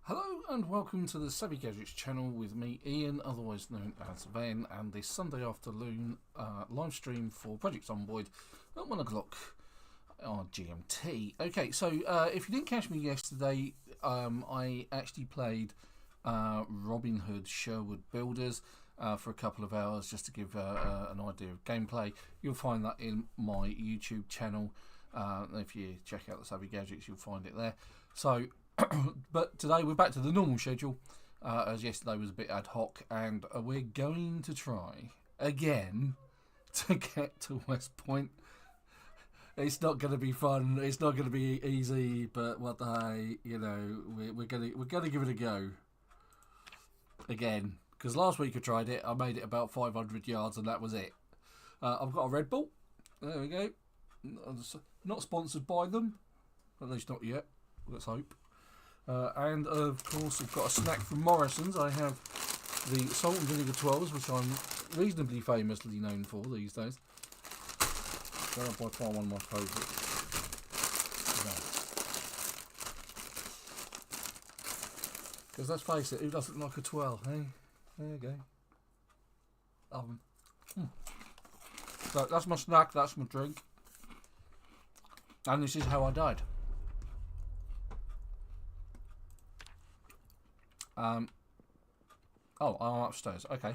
Hello and welcome to the Savvy Gadgets channel with me, Ian, otherwise known as Van, and this Sunday afternoon live stream for Project Zomboid at 1 o'clock on GMT. Okay, so if you didn't catch me yesterday, I actually played Robin Hood Sherwood Builders for a couple of hours just to give an idea of gameplay. You'll find that in my YouTube channel. If you check out the Savvy Gadgets, you'll find it there. So but today we're back to the normal schedule, as yesterday was a bit ad hoc, and we're going to try again to get to West Point. It's not going to be fun, it's not going to be easy, but what the hey, you know, we're gonna give it a go again, because last week I tried it, I made it about 500 yards and that was it. I've got a Red Bull, there we go, not sponsored by them, at least not yet, let's hope. And of course I've got a snack from Morrison's. I have the salt and vinegar 12s, which I'm reasonably famously known for these days. They're by far one of my favourites. Because let's face it, who doesn't like a 12, hey? There you go. So that's my snack, that's my drink. And this is how I died. Oh, I'm upstairs. Okay.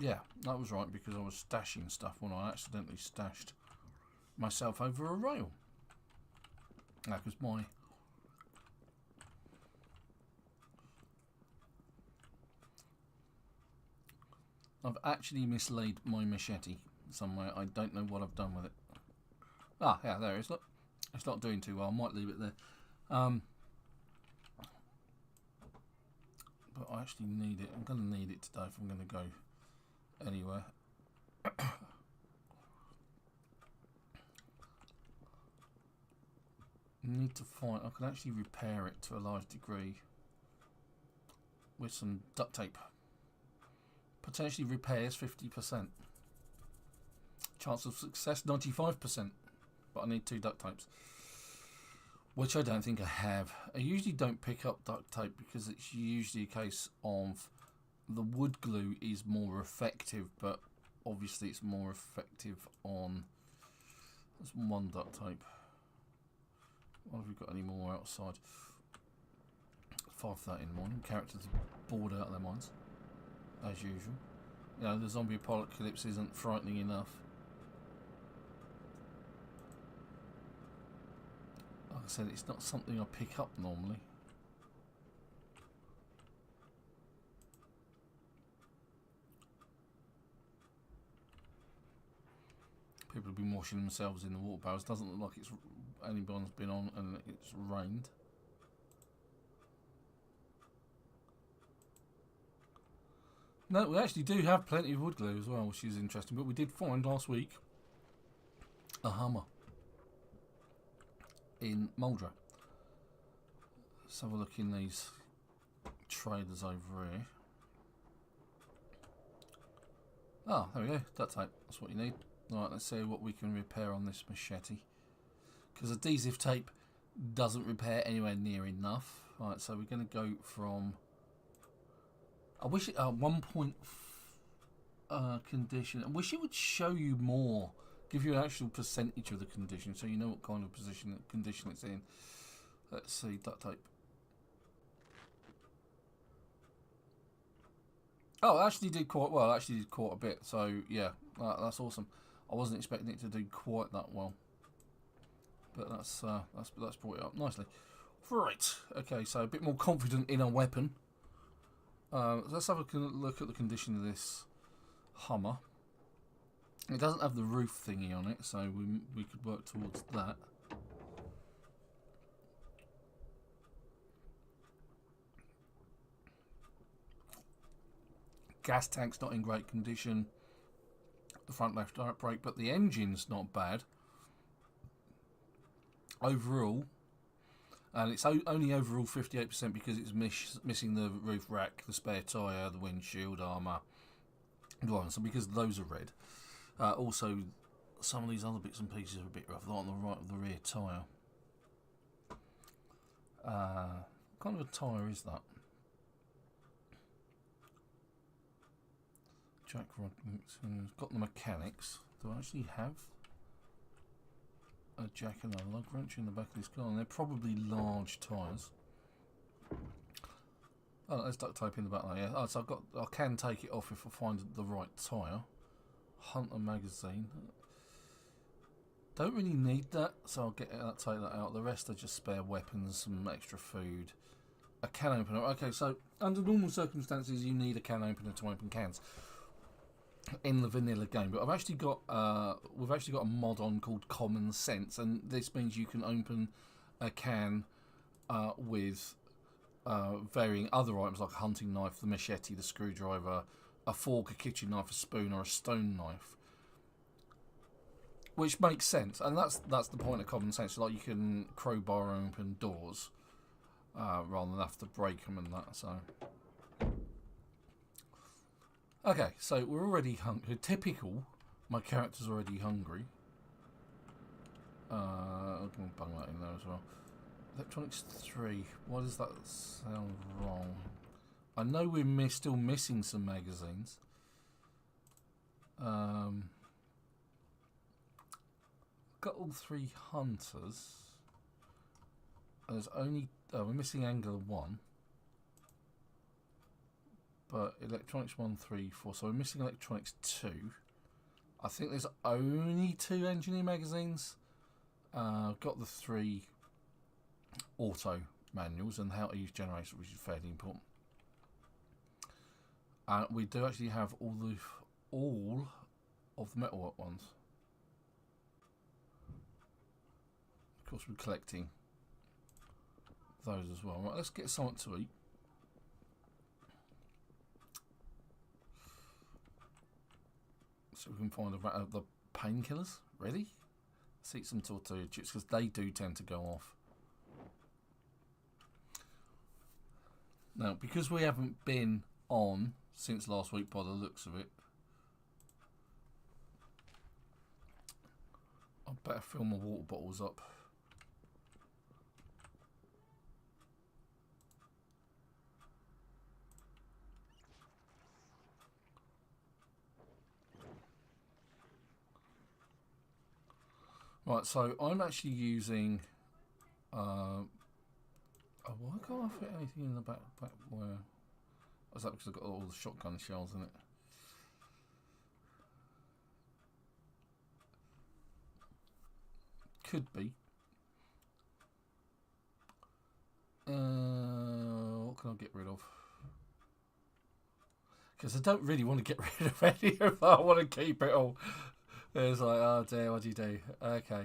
Yeah, that was right, because I was stashing stuff when I accidentally stashed myself over a rail. That was I've actually mislaid my machete somewhere. I don't know what I've done with it. Ah, yeah, there it is. Look. It's not doing too well. I might leave it there. But I actually need it. I'm going to need it today if I'm going to go anywhere. Need to find... I can actually repair it to a large degree with some duct tape. Potentially repairs 50%. Chance of success 95%. But I need 2 duct tapes, which I don't think I have. I usually don't pick up duct tape because it's usually a case of the wood glue is more effective, but obviously it's more effective on... There's 1 duct tape. What have we got any more outside? 5:30 in the morning. Characters are bored out of their minds, as usual. You know, the zombie apocalypse isn't frightening enough. Like I said, it's not something I pick up normally. People have been washing themselves in the water barrels. Doesn't look like it's anyone's been on and it's rained. No, we actually do have plenty of wood glue as well, which is interesting. But we did find last week a hammer in Muldrow. Let's have a look in these traders over here. Ah, there we go, duct tape, that's what you need. Right, let's see what we can repair on this machete, because adhesive tape doesn't repair anywhere near enough. Right, so we're going to go from, I wish it 1 point condition. I wish it would show you more, give you an actual percentage of the condition, so you know what kind of condition it's in. Let's see, duct tape. Oh, it actually did quite well. Actually did quite a bit. So yeah, that's awesome. I wasn't expecting it to do quite that well, but that's brought it up nicely. Right. Okay. So a bit more confident in our weapon. Let's have a look at the condition of this Hummer. It doesn't have the roof thingy on it, so we could work towards that. Gas tank's not in great condition. The front left brake, but the engine's not bad overall. And it's only overall 58% because it's missing the roof rack, the spare tyre, the windshield, armour, and so because those are red. Also, some of these other bits and pieces are a bit rough, like on the right of the rear tyre. What kind of a tyre is that? Jack rod, got the mechanics. Do I actually have a jack and a lug wrench in the back of this car? And they're probably large tyres. Oh, there's duct tape in the back there. Yeah. Oh, so I can take it off if I find the right tyre. Hunter magazine. Don't really need that, so I'll take that out. The rest are just spare weapons, some extra food, a can opener. Okay, so under normal circumstances, you need a can opener to open cans in the vanilla game. But we've actually got a mod on called Common Sense, and this means you can open a can with varying other items like a hunting knife, the machete, the screwdriver, a fork, a kitchen knife, a spoon, or a stone knife. Which makes sense, and that's the point of Common Sense. Like, you can crowbar open doors rather than have to break them and that. So, okay, so we're already hungry. Typical, my character's already hungry. I'm going to bung that in there as well. Electronics 3. Why does that sound wrong? I know we're still missing some magazines. Got all 3 hunters. There's only we're missing Angular 1, but electronics 1, 3, 4. So we're missing electronics 2. I think there's only 2 engineer magazines. Got the 3 auto manuals and how to use generators, which is fairly important. We do actually have all of the metalwork ones. Of course, we're collecting those as well. Right, let's get something to eat. So we can find the painkillers. Ready? Let's eat some tortilla chips because they do tend to go off. Now, because we haven't been on since last week by the looks of it, I better fill my water bottles up. Right, so I'm actually using. Why can't I fit anything in the back where? Is that because I've got all the shotgun shells in it? Could be. What can I get rid of? Because I don't really want to get rid of any of it. I want to keep it all. It's like, oh dear, what do you do? Okay.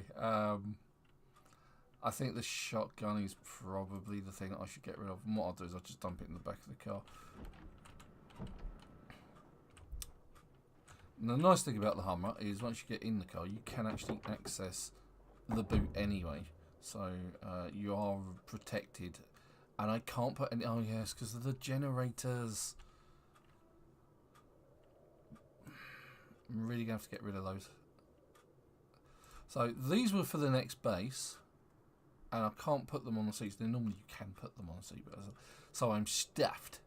I think the shotgun is probably the thing that I should get rid of. And what I'll do is I'll just dump it in the back of the car. And the nice thing about the Hummer is once you get in the car, you can actually access the boot anyway. So you are protected. And I can't put any... Oh yes, because of the generators. I'm really going to have to get rid of those. So these were for the next base. And I can't put them on the seats. Normally you can put them on the seat. So I'm stuffed.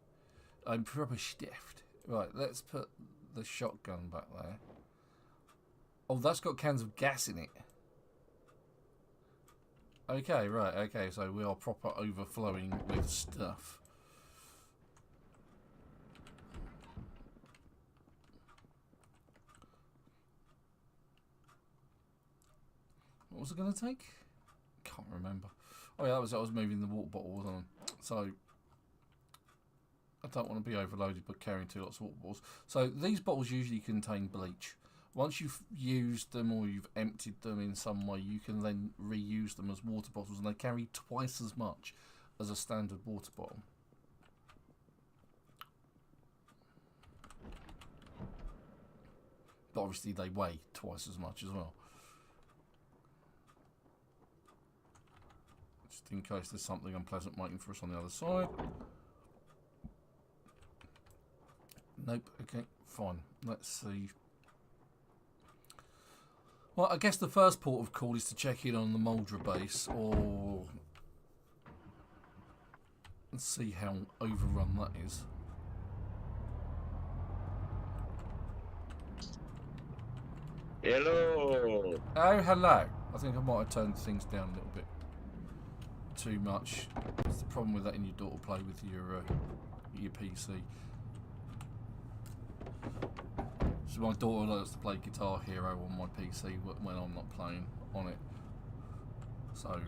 I'm proper stuffed. Right, let's put the shotgun back there. Oh, that's got cans of gas in it. Okay, right, okay. So we are proper overflowing with stuff. What was it going to take? Can't remember. Oh yeah, that was I was moving the water bottle, wasn't I? So I don't want to be overloaded by carrying 2 lots of water bottles. So these bottles usually contain bleach. Once you've used them or you've emptied them in some way, you can then reuse them as water bottles, and they carry twice as much as a standard water bottle. But obviously they weigh twice as much as well. Just in case there's something unpleasant waiting for us on the other side. Nope. Okay, fine. Let's see. Well, I guess the first port of call is to check in on the Moldra base, or let's see how overrun that is. Hello. Oh, hello. I think I might have turned things down a little bit too much. That's the problem with letting your daughter play with your PC. So my daughter likes to play Guitar Hero on my PC when I'm not playing on it. So.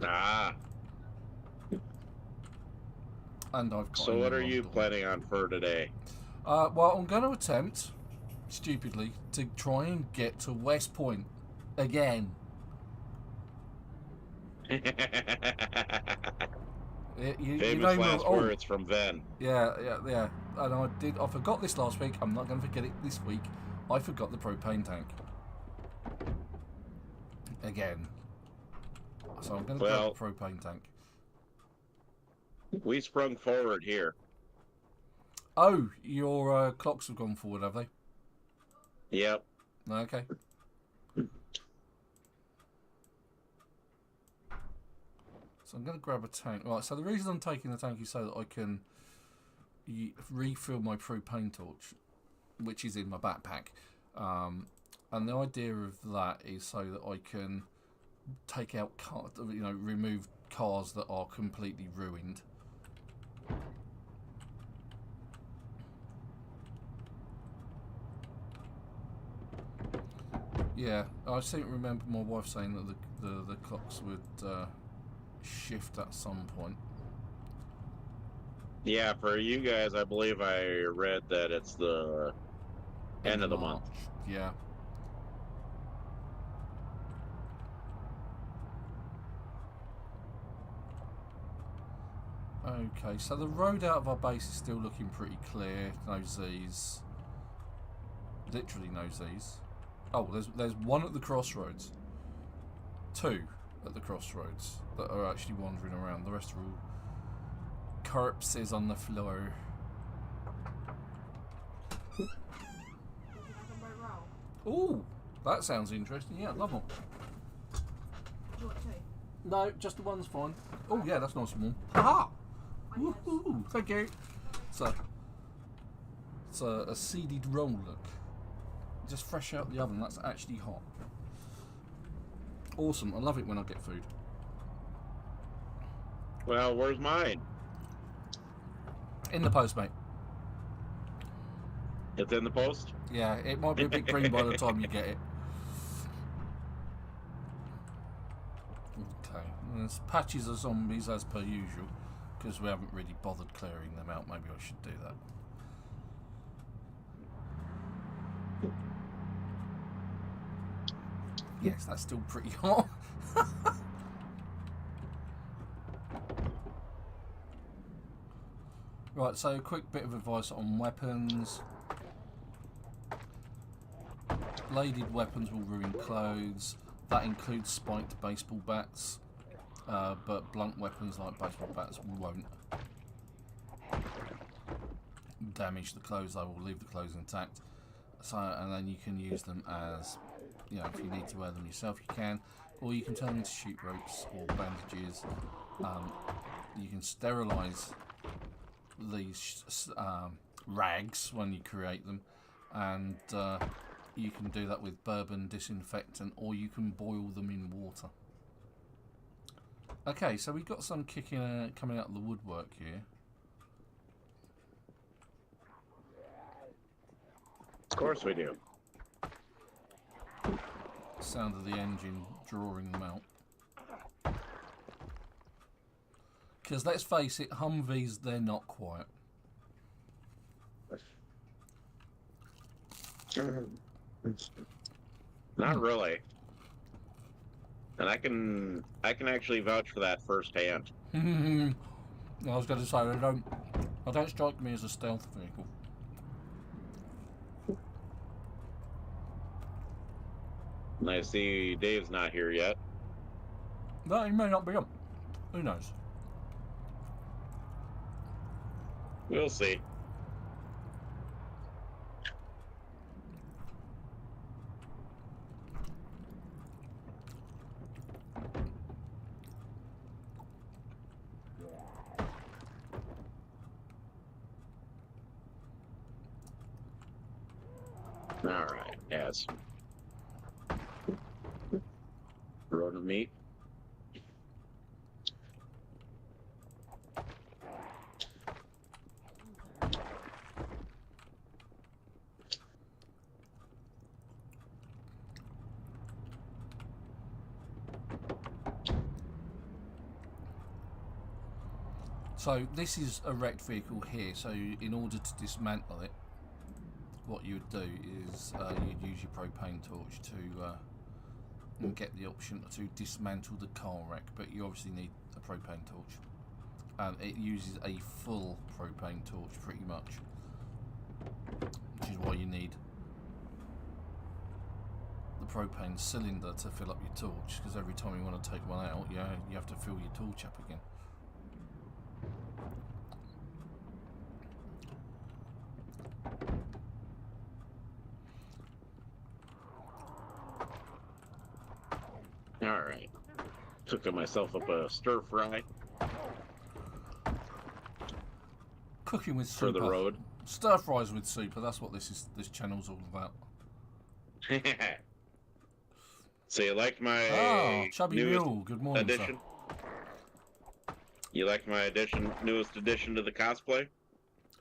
And I've got. So what are you planning on for today? Well, I'm going to attempt, stupidly, to try and get to West Point again. Famous last words from Ben. Yeah. And I forgot this last week. I'm not going to forget it this week. I forgot the propane tank. Again. So I'm going to grab the propane tank. We sprung forward here. Oh, your clocks have gone forward, have they? Yep. Okay. So I'm going to grab a tank. Right, so the reason I'm taking the tank is so that I can refill my propane torch, which is in my backpack. And the idea of that is so that I can take out, remove cars that are completely ruined. Yeah, I seem to remember my wife saying that the clocks would shift at some point. Yeah, for you guys, I believe I read that it's the end of the month. Yeah. Okay, so the road out of our base is still looking pretty clear. No Z's. Literally no Z's. Oh, there's one at the crossroads. Two at the crossroads that are actually wandering around. The rest are all corpses on the floor. Ooh, that sounds interesting. Yeah, love them. Do you want two? No, just the one's fine. Oh yeah, that's nice and warm. Haha! Woohoo! Thank you. So, it's a seeded roll, look. Just fresh out the oven. That's actually hot. Awesome. I love it when I get food. Well, where's mine? In the post, mate. It's in the post? Yeah, it might be a bit green by the time you get it. Okay. There's patches of zombies as per usual, because we haven't really bothered clearing them out. Maybe I should do that. Yes, that's still pretty hot. Right, so a quick bit of advice on weapons. Bladed weapons will ruin clothes. That includes spiked baseball bats. But blunt weapons like baseball bats won't damage the clothes. They will leave the clothes intact. So, and then you can use them as, if you need to wear them yourself, you can, or you can turn them into sheet ropes or bandages. You can sterilise these rags when you create them, and you can do that with bourbon disinfectant, or you can boil them in water. Okay, so we've got some coming out of the woodwork here. Of course we do. Sound of the engine drawing them out. Because let's face it, Humvees, they're not quiet. Not really. And I can actually vouch for that firsthand. I was going to say, they don't strike me as a stealth vehicle. And I see Dave's not here yet. No, he may not be up. Who knows? We'll see. Alright, yes. Rodent meat. So this is a wrecked vehicle here, so in order to dismantle it, what you would do is you'd use your propane torch to and get the option to dismantle the car wreck, but you obviously need a propane torch. And it uses a full propane torch pretty much, which is why you need the propane cylinder to fill up your torch, because every time you want to take one out, you have to fill your torch up again. Alright. Took myself up a stir fry Cooking with for super. the road. Stir fries with super, that's what this channel's all about. So you liked my Chubby newest Mule, good morning, addition? You liked my newest addition to the cosplay?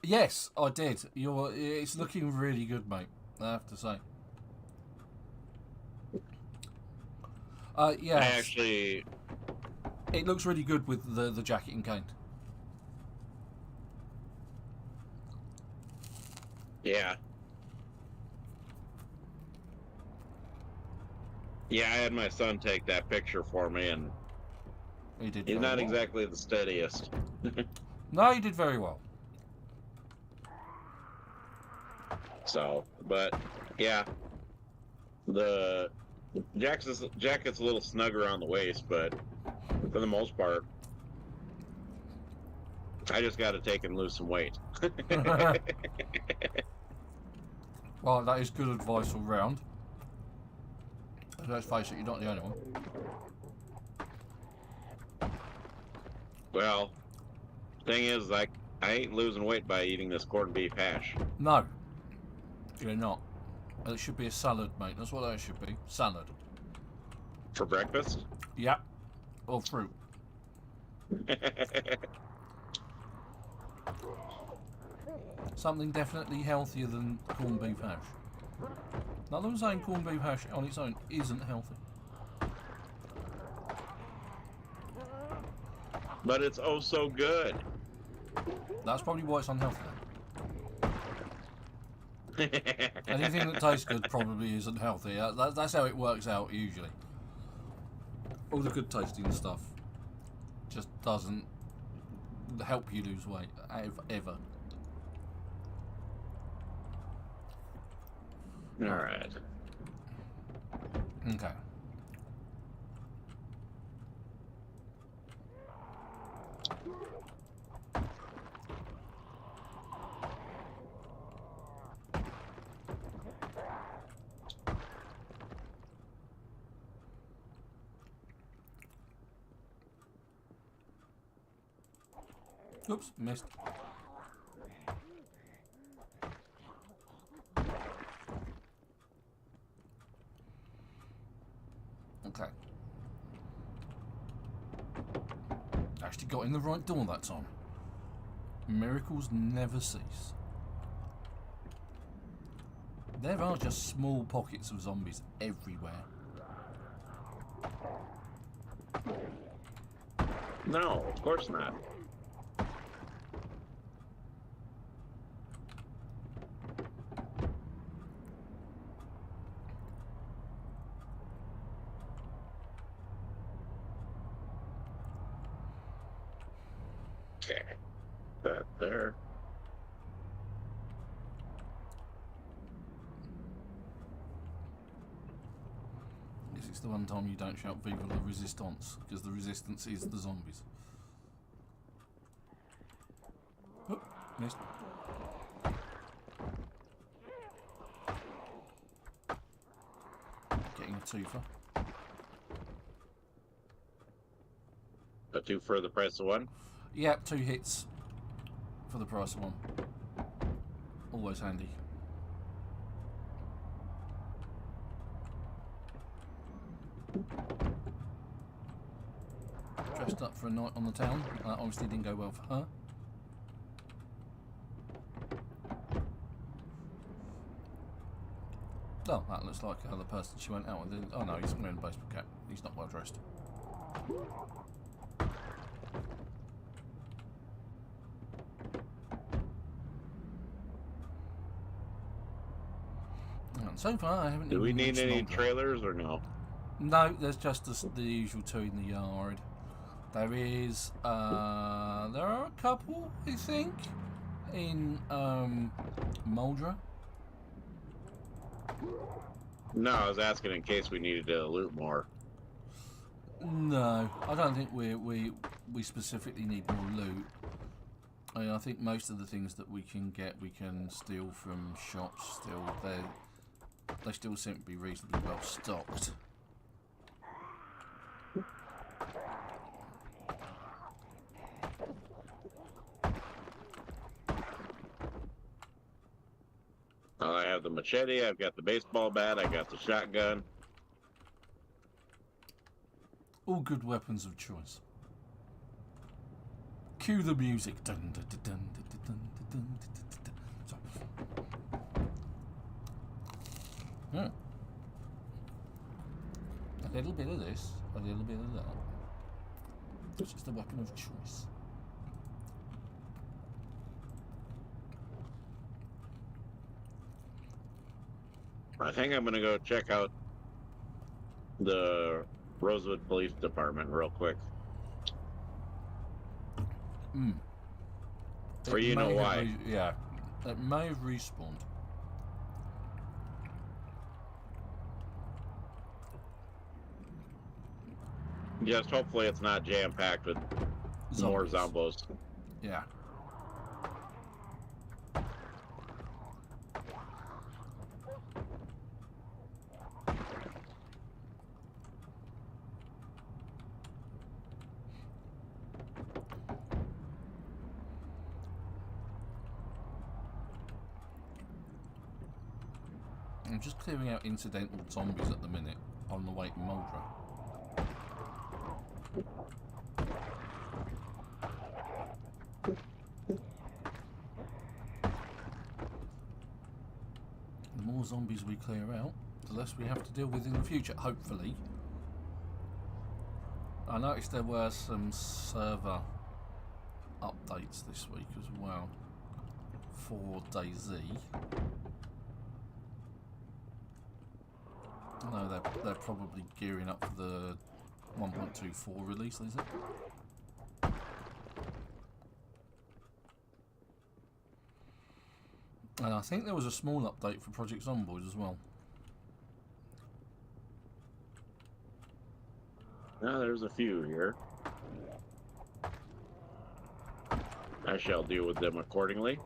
Yes, I did. It's looking really good, mate, I have to say. Yeah. I actually... It looks really good with the jacket and cane. Yeah. Yeah, I had my son take that picture for me, and He did he's very not well. exactly the steadiest. No, he did very well. So, but, yeah. The jacket's a little snug around the waist, but for the most part, I just got to take and lose some weight. Well, that is good advice all round. Let's face it, you're not the only one. Well, thing is, I ain't losing weight by eating this corned beef hash. No, you're not. It should be a salad, mate. That's what that should be. Salad. For breakfast? Yep. Or fruit. Something definitely healthier than corned beef hash. Now, I'm saying corned beef hash on its own isn't healthy. But it's oh so good. That's probably why it's unhealthy then. Anything that tastes good probably isn't healthy. That's how it works out usually. All the good tasting stuff just doesn't help you lose weight ever. Alright. Okay. Oops, missed. Okay. Actually got in the right door that time. Miracles never cease. There are just small pockets of zombies everywhere. No, of course not. Okay. That there. This is the one time you don't shout Viva la Resistance, because the resistance is the zombies. Oh, missed. Getting a twofer. A two for the price of one. Yep, 2 hits for the price of one. Always handy. Dressed up for a night on the town. That obviously didn't go well for her. Oh, that looks like the person she went out with. Oh no, he's wearing a baseball cap. He's not well dressed. And so far, I haven't. Do we even need reached any Mulder. trailers or no? No, there's just the usual two in the yard. There is, there are a couple, I think, in Muldra. No, I was asking in case we needed to loot more. No, I don't think we specifically need more loot. I mean, I think most of the things that we can get, we can steal from shops. Still, they still seem to be reasonably well stocked. I have the machete, I've got the baseball bat, I got the shotgun. All good weapons of choice. Cue the music. Dun, dun, dun, dun, dun, dun, dun, dun, dun, dun. A little bit of this, a little bit of that. It's just a weapon of choice. I think I'm gonna go check out the Rosewood Police Department real quick. For you know why. Yeah, it may have respawned. Just hopefully it's not jam-packed with more zombos. Yeah. I'm just clearing out incidental zombies at the minute on the way to Muldra. The more zombies we clear out, the less we have to deal with in the future, hopefully. I noticed there were some server updates this week as well for DayZ. No, they're probably gearing up for the 1.24 release, is it? And I think there was a small update for Project Zomboid as well. Now there's a few here. I shall deal with them accordingly.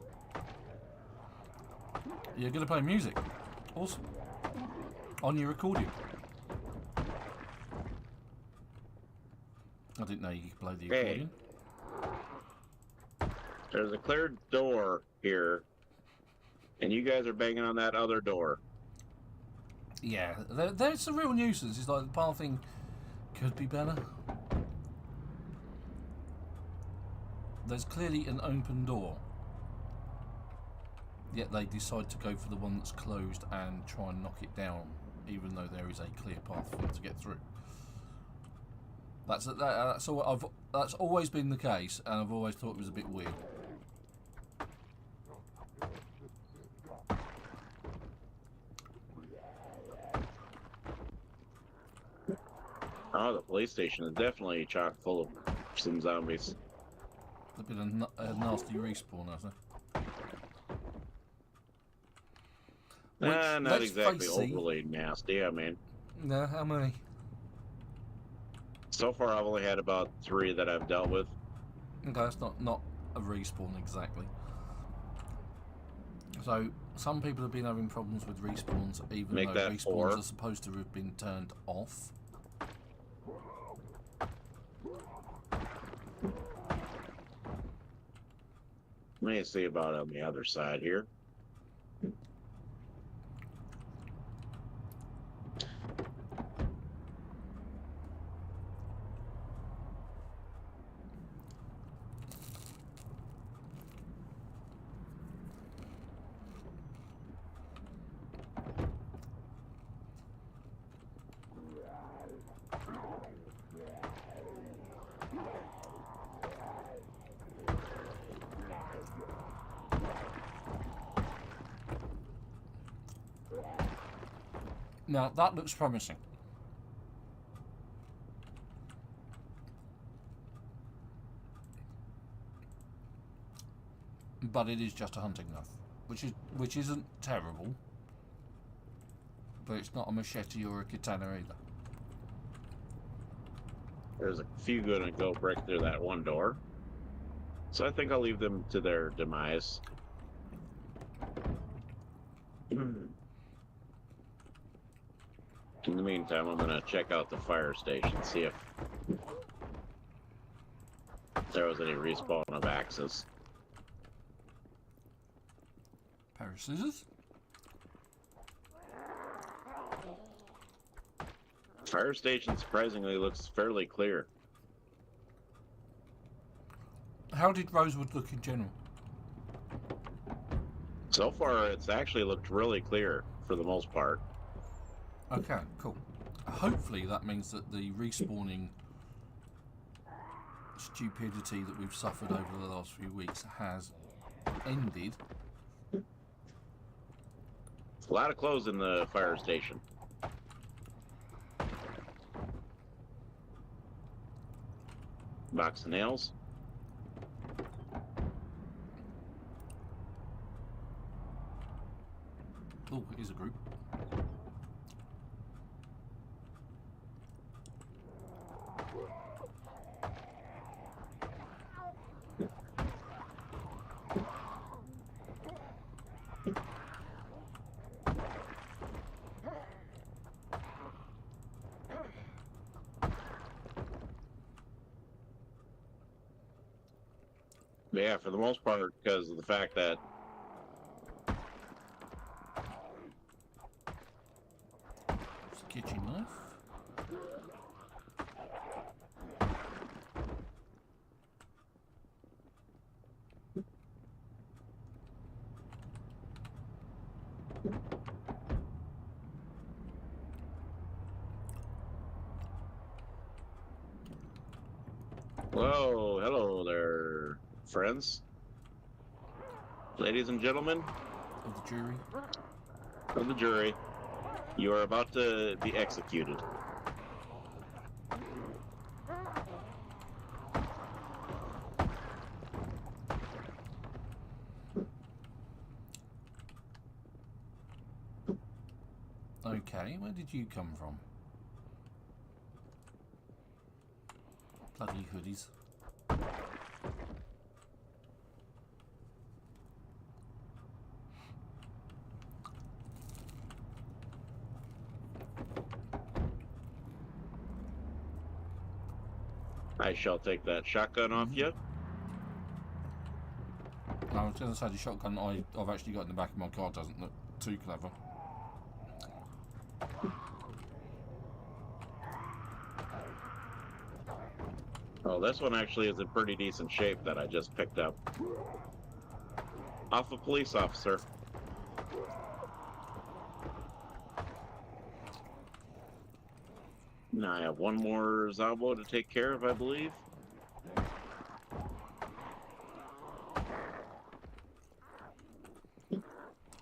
You're going to play music. Awesome. On your accordion. I didn't know you could play the accordion. There's a clear door here, and you guys are banging on that other door. Yeah, there's a real nuisance. It's like the pathing could be better. There's clearly an open door, yet they decide to go for the one that's closed and try and knock it down, even though there is a clear path for them to get through. That's always been the case, and I've always thought it was a bit weird. Oh, the police station is definitely chock full of some zombies. A bit of a nasty respawn, hasn't it? Not exactly overly nasty, I mean. No, how many? So far I've only had about 3 that I've dealt with. Okay, that's not a respawn exactly. So, some people have been having problems with respawns, even though respawns 4. are supposed to have been turned off. Let me see about on the other side here. Now, that looks promising. But it is just a hunting knife, which isn't terrible. But it's not a machete or a katana either. There's a few gonna go break through that one door. So I think I'll leave them to their demise. In the meantime, I'm gonna check out the fire station, see if there was any respawn of axes. Pair of scissors. Fire station surprisingly looks fairly clear. How did Rosewood look in general? So far, it's actually looked really clear for the most part. Okay, cool. Hopefully that means that the respawning stupidity that we've suffered over the last few weeks has ended. A lot of clothes in the fire station. Box of nails. Oh, here's a group. But yeah, for the most part, because of the fact that It's a kitchen knife. whoa, hello there, friends, ladies and gentlemen Of the jury. of the jury. You are about to be executed. Okay, where did you come from? Bloody hoodies. I shall take that shotgun off you. I was going to say the shotgun I've actually got in the back of my car doesn't look too clever. Oh, this one actually is in pretty decent shape that I just picked up. Off a police officer. Now I have one more Zombo to take care of, I believe.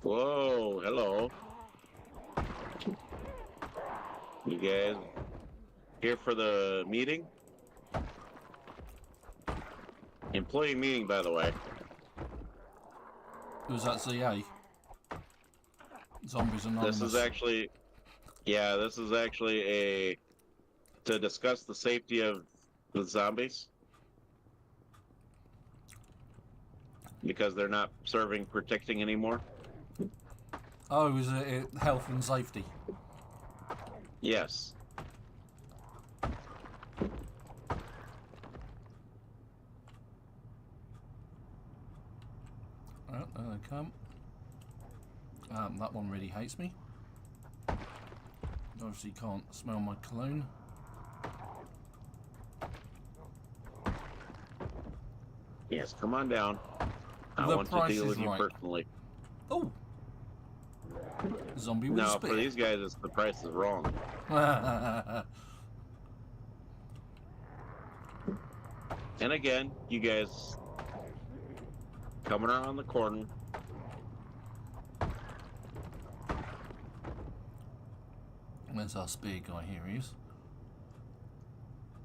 Whoa, hello. You guys here for the meeting? Employee meeting, by the way. Was that ZA? Zombies Anonymous. This is actually, yeah, this is actually a, to discuss the safety of the zombies. Because they're not serving protecting anymore. Oh, is it health and safety? Yes. Oh, there they come. That one really hates me. Obviously can't smell my cologne. Yes, come on down. I The want to price deal is with you right. personally. Oh! Zombie with a No, spear. for these guys, it's the price is wrong. And again, you guys coming around the corner. There's our spear guy. Here he is.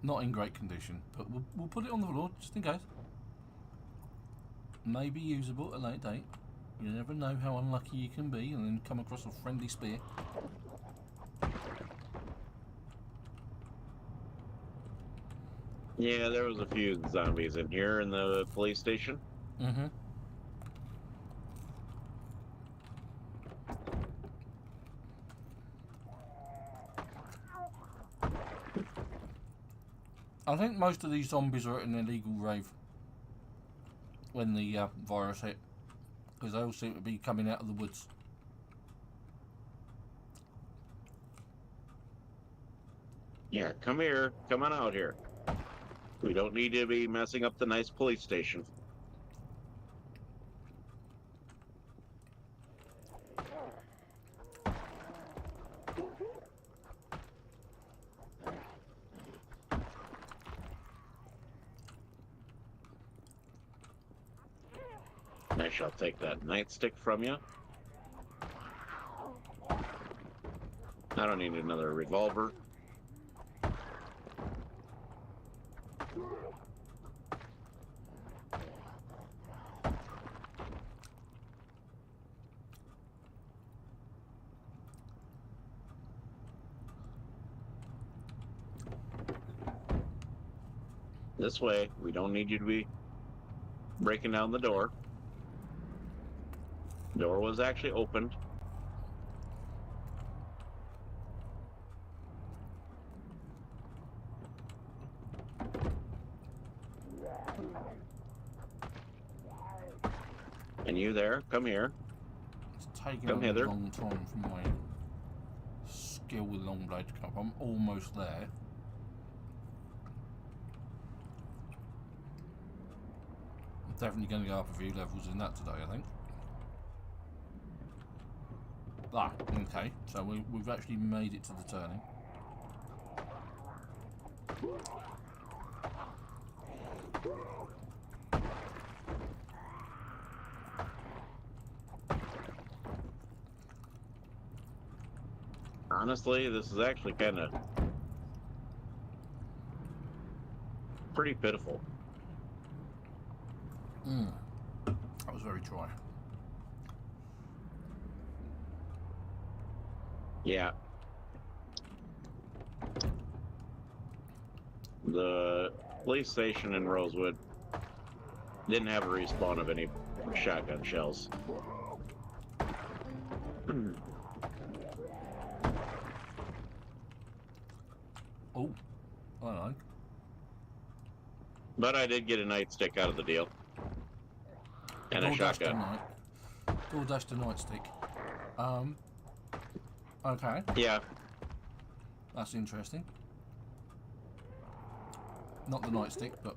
Not in great condition, but we'll put it on the floor just in case. Maybe usable at a late date. You never know how unlucky you can be and then come across a friendly spear. Yeah, there was a few zombies in here in the police station. Mm-hmm. I think most of these zombies are at an illegal rave when the virus hit, because they all seem to be coming out of the woods. Yeah, come here. Come on out here. We don't need to be messing up the nice police station. I shall take that nightstick from you. I don't need another revolver. This way, we don't need you to be breaking down the door. The door was actually opened. And you there, come here. It's taking Come a hither. long time for my skill with long blade to come up. I'm almost there. I'm definitely going to go up a few levels in that today, I think. Ah, okay. So we've actually made it to the turning. Honestly, this is actually kind of pretty pitiful. That was very dry. Yeah. The police station in Rosewood didn't have a respawn of any shotgun shells. Oh, I don't know. But I did get a nightstick out of the deal. And a DoorDash shotgun. DoorDash the nightstick. Okay, Yeah. that's interesting. Not the nightstick, but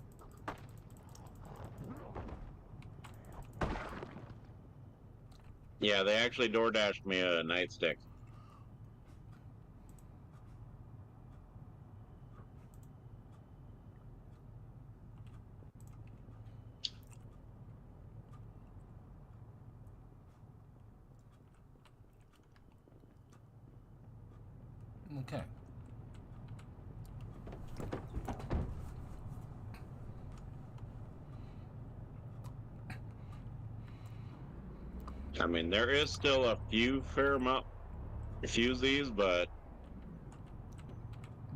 Yeah, they actually door dashed me a nightstick. okay. I mean, there is still a fair amount of these, but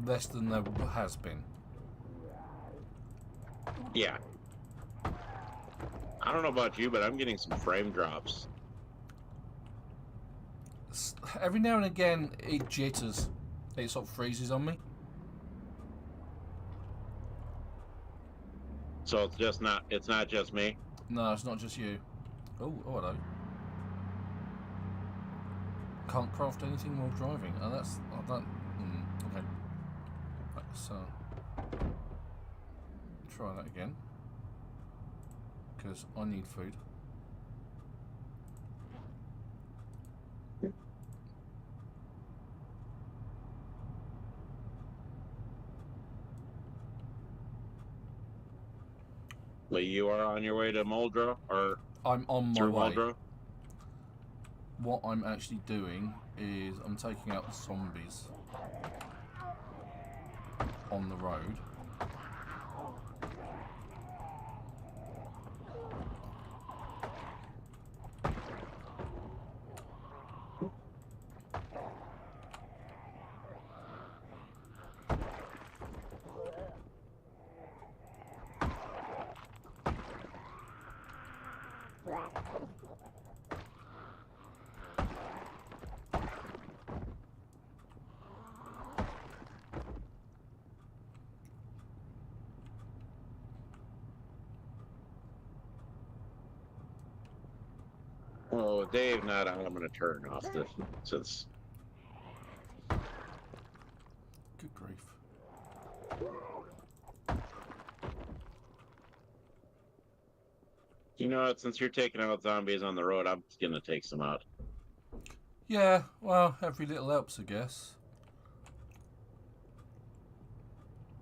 Less than there has been. yeah. I don't know about you, but I'm getting some frame drops. Every now and again, it jitters. It sort of freezes on me. So it's not just me. No, it's not just you. Oh, hello. Can't craft anything while driving. Oh, that's... Oh, that... okay. Let's try that again. Because I need food. But you are on your way to Muldrow, or I'm on my through way. Muldrow? What I'm actually doing is I'm taking out the zombies on the road. Oh, Dave, not on. I'm going to turn off this since. Good grief. You know what? Since you're taking out zombies on the road, I'm just going to take some out. Yeah, well, every little helps, I guess.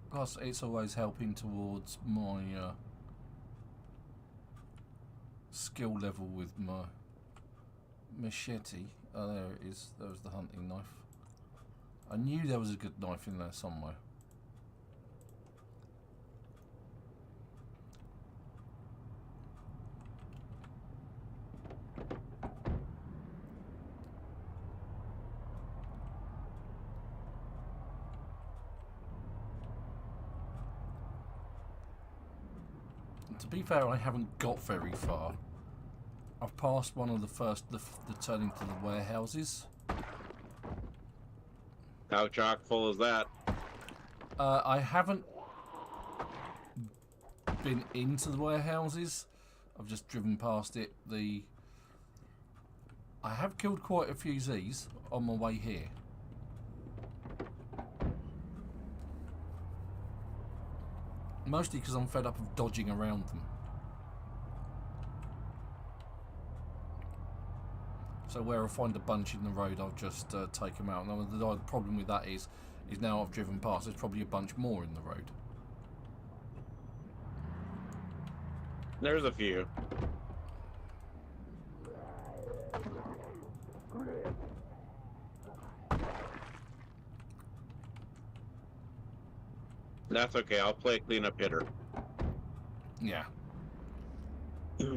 Plus, it's always helping towards my skill level with my machete. Oh, there it is. There was the hunting knife. I knew there was a good knife in there somewhere. To be fair, I haven't got very far. I've passed one of the first, the turning to the warehouses. How chock full is that? I haven't been into the warehouses. I've just driven past it. I have killed quite a few Z's on my way here. Mostly because I'm fed up of dodging around them. So where I find a bunch in the road, I'll just take them out. Now the problem with that is now I've driven past, there's probably a bunch more in the road. There's a few. That's okay. I'll play cleanup hitter. Yeah. It's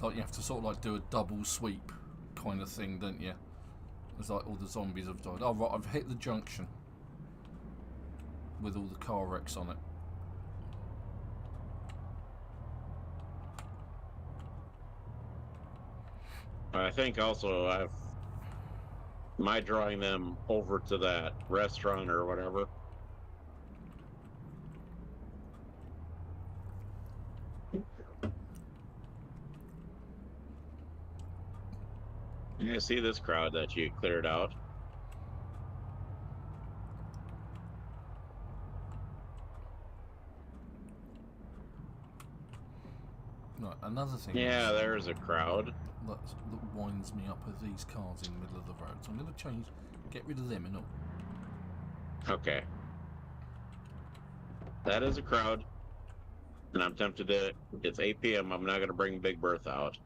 like you have to sort of like do a double sweep kind of thing, don't you? It's like all the zombies have died. Oh right, I've hit the junction with all the car wrecks on it. I think also am I drawing them over to that restaurant or whatever? You see this crowd that you cleared out? Right, another thing. Yeah, there's a crowd. That winds me up are these cars in the middle of the road. So I'm going to get rid of them and all. Okay. That is a crowd. And I'm tempted to, it's 8 p.m. I'm not going to bring Big Bertha out.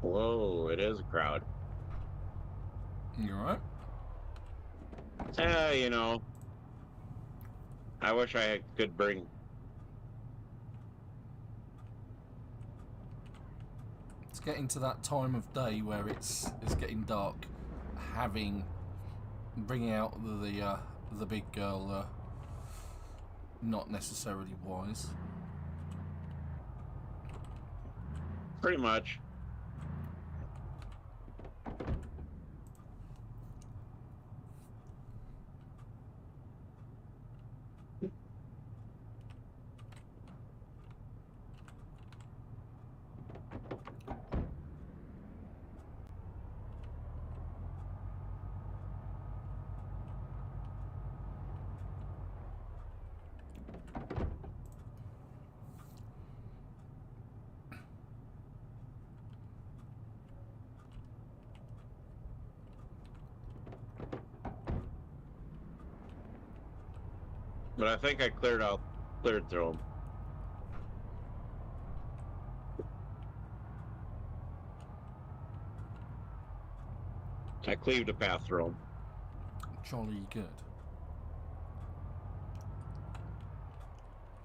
Whoa, it is a crowd. You alright? You know, I wish I could bring. It's getting to that time of day where it's getting dark. Bringing out the big girl, not necessarily wise. Pretty much. But I think I cleared through them. I cleaved a path through them. Jolly good.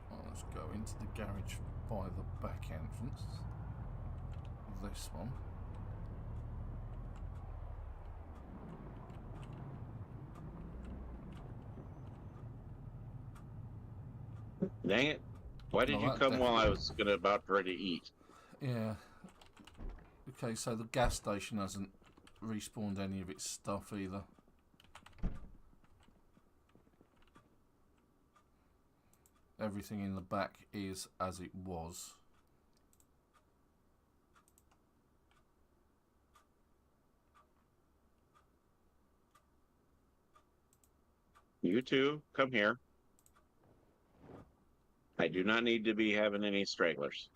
Well, let's go into the garage by the back entrance. This one. Dang it. Why did No, you that come while I definitely- was about ready to eat? Yeah. Okay, so the gas station hasn't respawned any of its stuff either. Everything in the back is as it was. You two, come here. I do not need to be having any stragglers.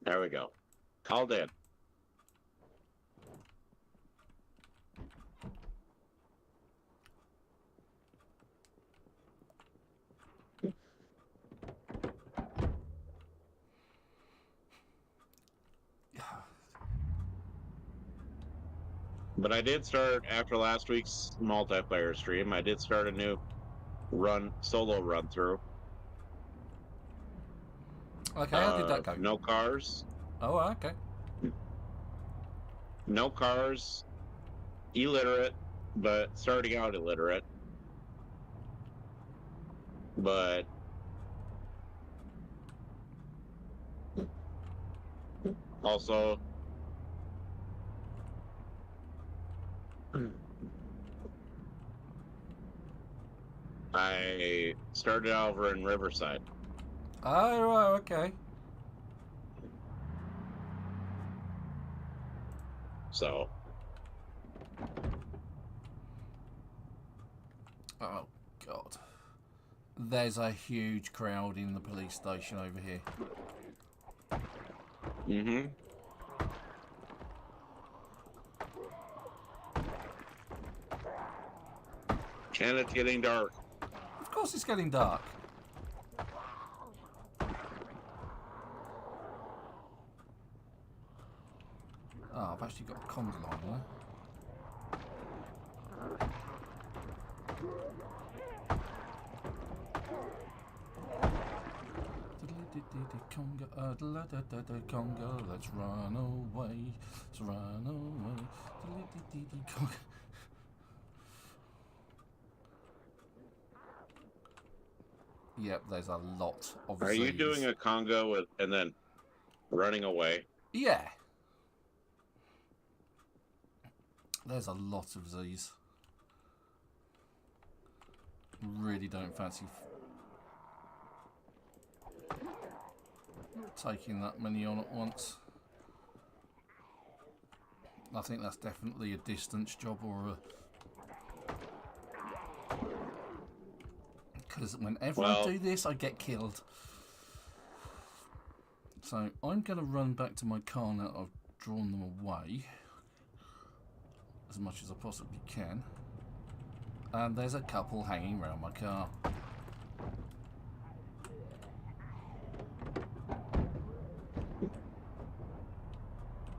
There we go. Called in. But I did start, after last week's multiplayer stream, I did start a new solo run through. Okay, how did that go? No cars. Oh, okay. No cars. Illiterate, but starting out illiterate. But also I started out over in Riverside. Oh, right, okay. So Oh, God. There's a huge crowd in the police station over here. mm-hmm. And it's getting dark. Of course it's getting dark. Oh, I've actually got a comms line there. Conga, let's run away. Let's run away. Conga. Yep, there's a lot of Are you Z's. doing a conga with and then running away? Yeah. There's a lot of Z's. Really don't fancy taking that many on at once. I think that's definitely a distance job or a... Because whenever I do this, I get killed. So I'm going to run back to my car now I've drawn them away. As much as I possibly can. And there's a couple hanging around my car.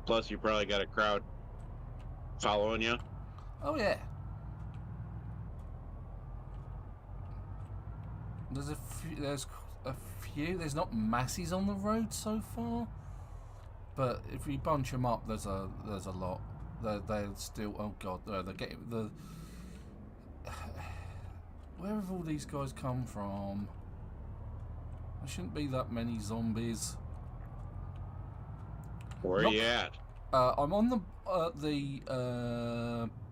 Plus, you probably got a crowd following you. Oh yeah. There's a few. There's not masses on the road so far, but if you bunch them up, there's a lot. They're still. Oh god, they're getting the. Where have all these guys come from? There shouldn't be that many zombies. Where are you at? I'm on the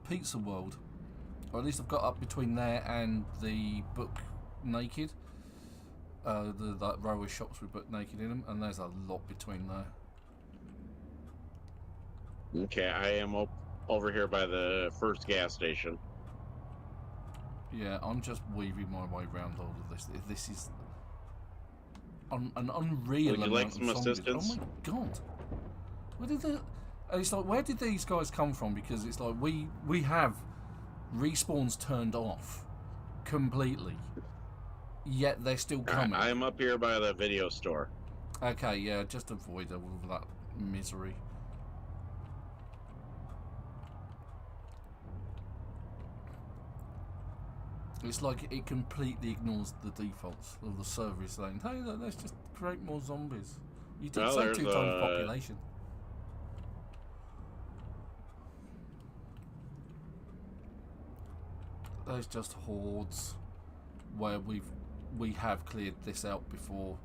Pizza World, or at least I've got up between there and the Book Naked. That row of shops with Book Naked in them, and there's a lot between there. Okay, I am over here by the first gas station. Yeah, I'm just weaving my way around all of this. This is an unreal Would you amount like of some zombies. assistance? Oh my god! Where did the? And it's like, where did these guys come from? Because it's like we have respawns turned off completely, yet they're still coming. I'm up here by the video store. Okay, yeah, just avoid all of that misery. It's like it completely ignores the defaults of the server is saying, hey, let's just create more zombies. You did Well, say there's 2 times the population. There's just hordes where we have cleared this out before.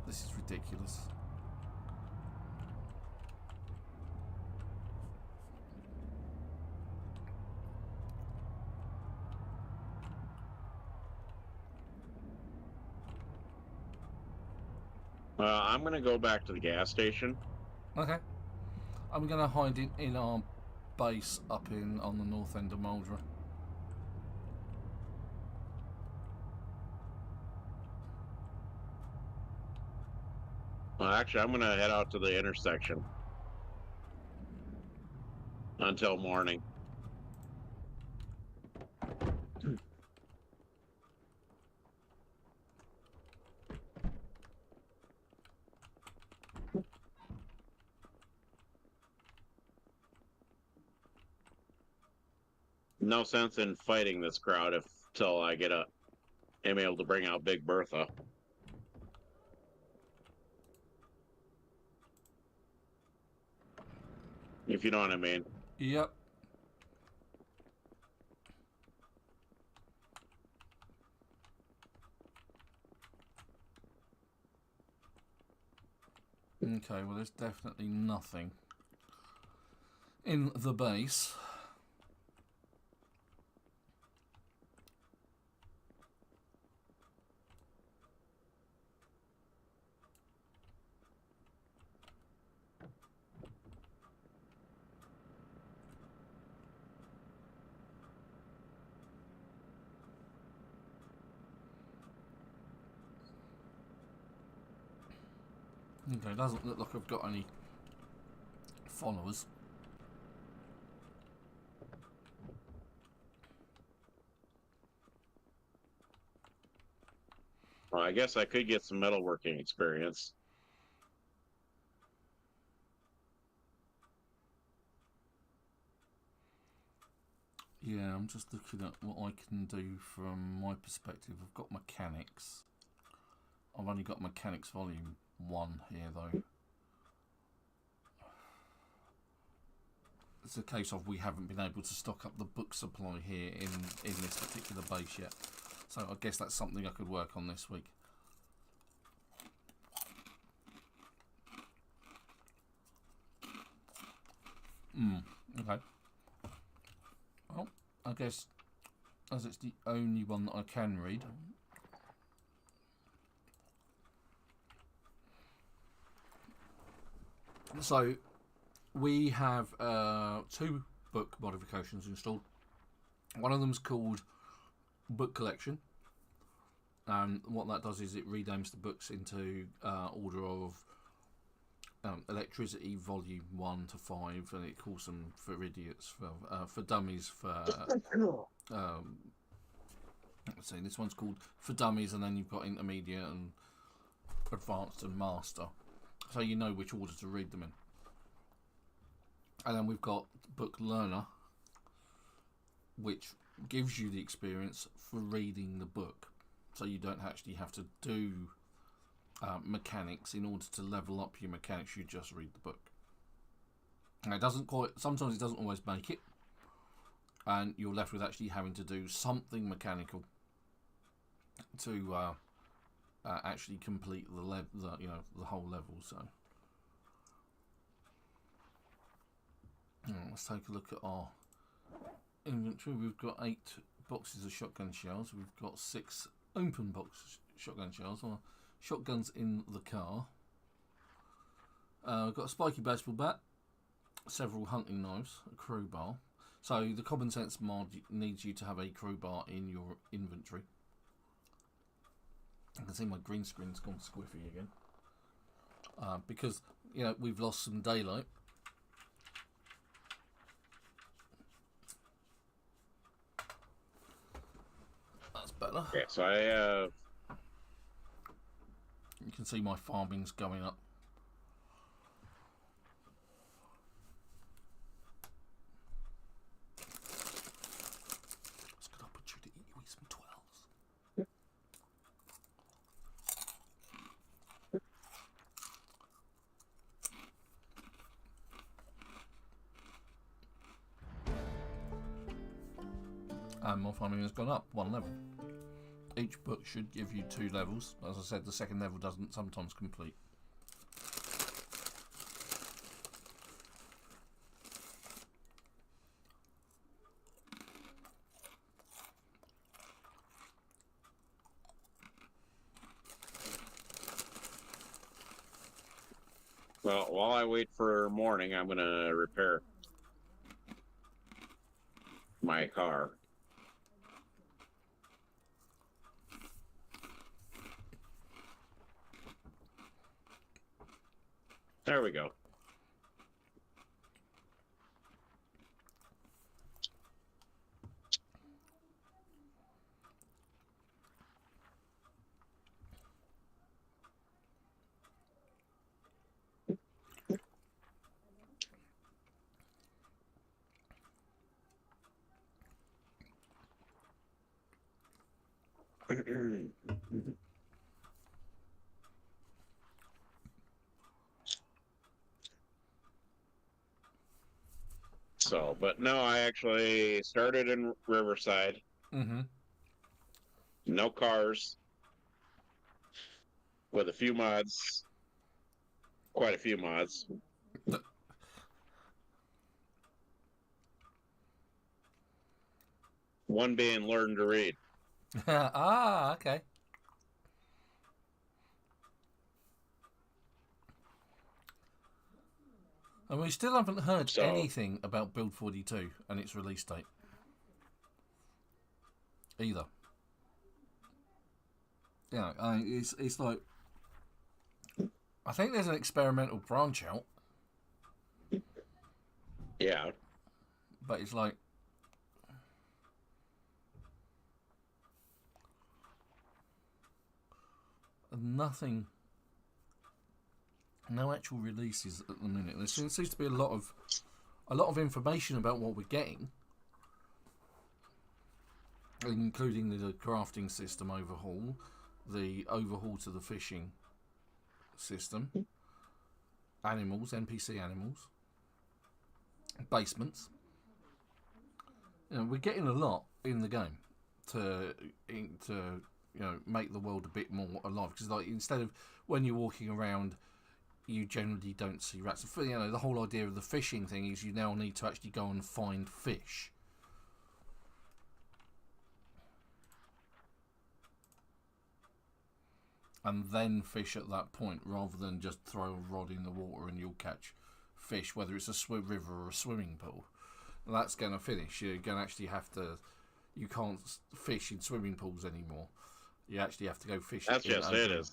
This is ridiculous. I'm going to go back to the gas station. Okay. I'm gonna hide it in our base up on the north end of Muldra. Well, actually, I'm going to head out to the intersection until morning. No sense in fighting this crowd till I am able to bring out Big Bertha. If you know what I mean. Yep. Okay, well there's definitely nothing in the base. Okay, doesn't look like I've got any followers. Well, I guess I could get some metalworking experience. Yeah, I'm just looking at what I can do from my perspective. I've got mechanics. I've only got mechanics volume 1 here though. It's a case of we haven't been able to stock up the book supply here in this particular base yet. So I guess that's something I could work on this week. Okay. Well, I guess as it's the only one that I can read. So we have 2 book modifications installed. One of them is called Book Collection, and what that does is it renames the books into order of electricity, volume 1 to 5, and it calls them for idiots, for dummies, for let's see, this one's called for dummies, and then you've got intermediate and advanced and master, so you know which order to read them in. And then we've got Book Learner, which gives you the experience for reading the book, so you don't actually have to do mechanics in order to level up your mechanics. You just read the book. And it doesn't quite, sometimes it doesn't always make it, and you're left with actually having to do something mechanical to actually complete the whole level. So let's take a look at our inventory. We've got 8 boxes of shotgun shells. We've got 6 open box shotgun shells, or shotguns in the car. We've got a spiky baseball bat, several hunting knives, a crowbar, So the Common Sense mod needs you to have a crowbar in your inventory. I can see my green screen's gone squiffy again. Because, you know, we've lost some daylight. That's better. Yeah, so You can see my farming's going up. It's a good opportunity to eat some 12s. And my farming has gone up 1 level. Each book should give you 2 levels. As I said, the second level doesn't sometimes complete. well, while I wait for morning, I'm gonna repair my car. There we go. So, but no, I actually started in Riverside. Mm-hmm. No cars. With a few mods. Quite a few mods. One being learn to read. Ah, okay. And we still haven't heard anything about Build 42 and its release date. Either. Yeah, it's like... I think there's an experimental branch out. Yeah. But it's like... nothing... No actual releases at the minute. There seems to be a lot of information about what we're getting, including the crafting system overhaul, the overhaul to the fishing system, animals, NPC animals, basements. You know, we're getting a lot in the game to make the world a bit more alive. Because like instead of when you're walking around, you generally don't see rats. You know, the whole idea of the fishing thing is you now need to actually go and find fish. And then fish at that point, rather than just throw a rod in the water and you'll catch fish, whether it's a river or a swimming pool. That's going to finish. You're going to actually have to... You can't fish in swimming pools anymore. You actually have to go fishing. That's just it.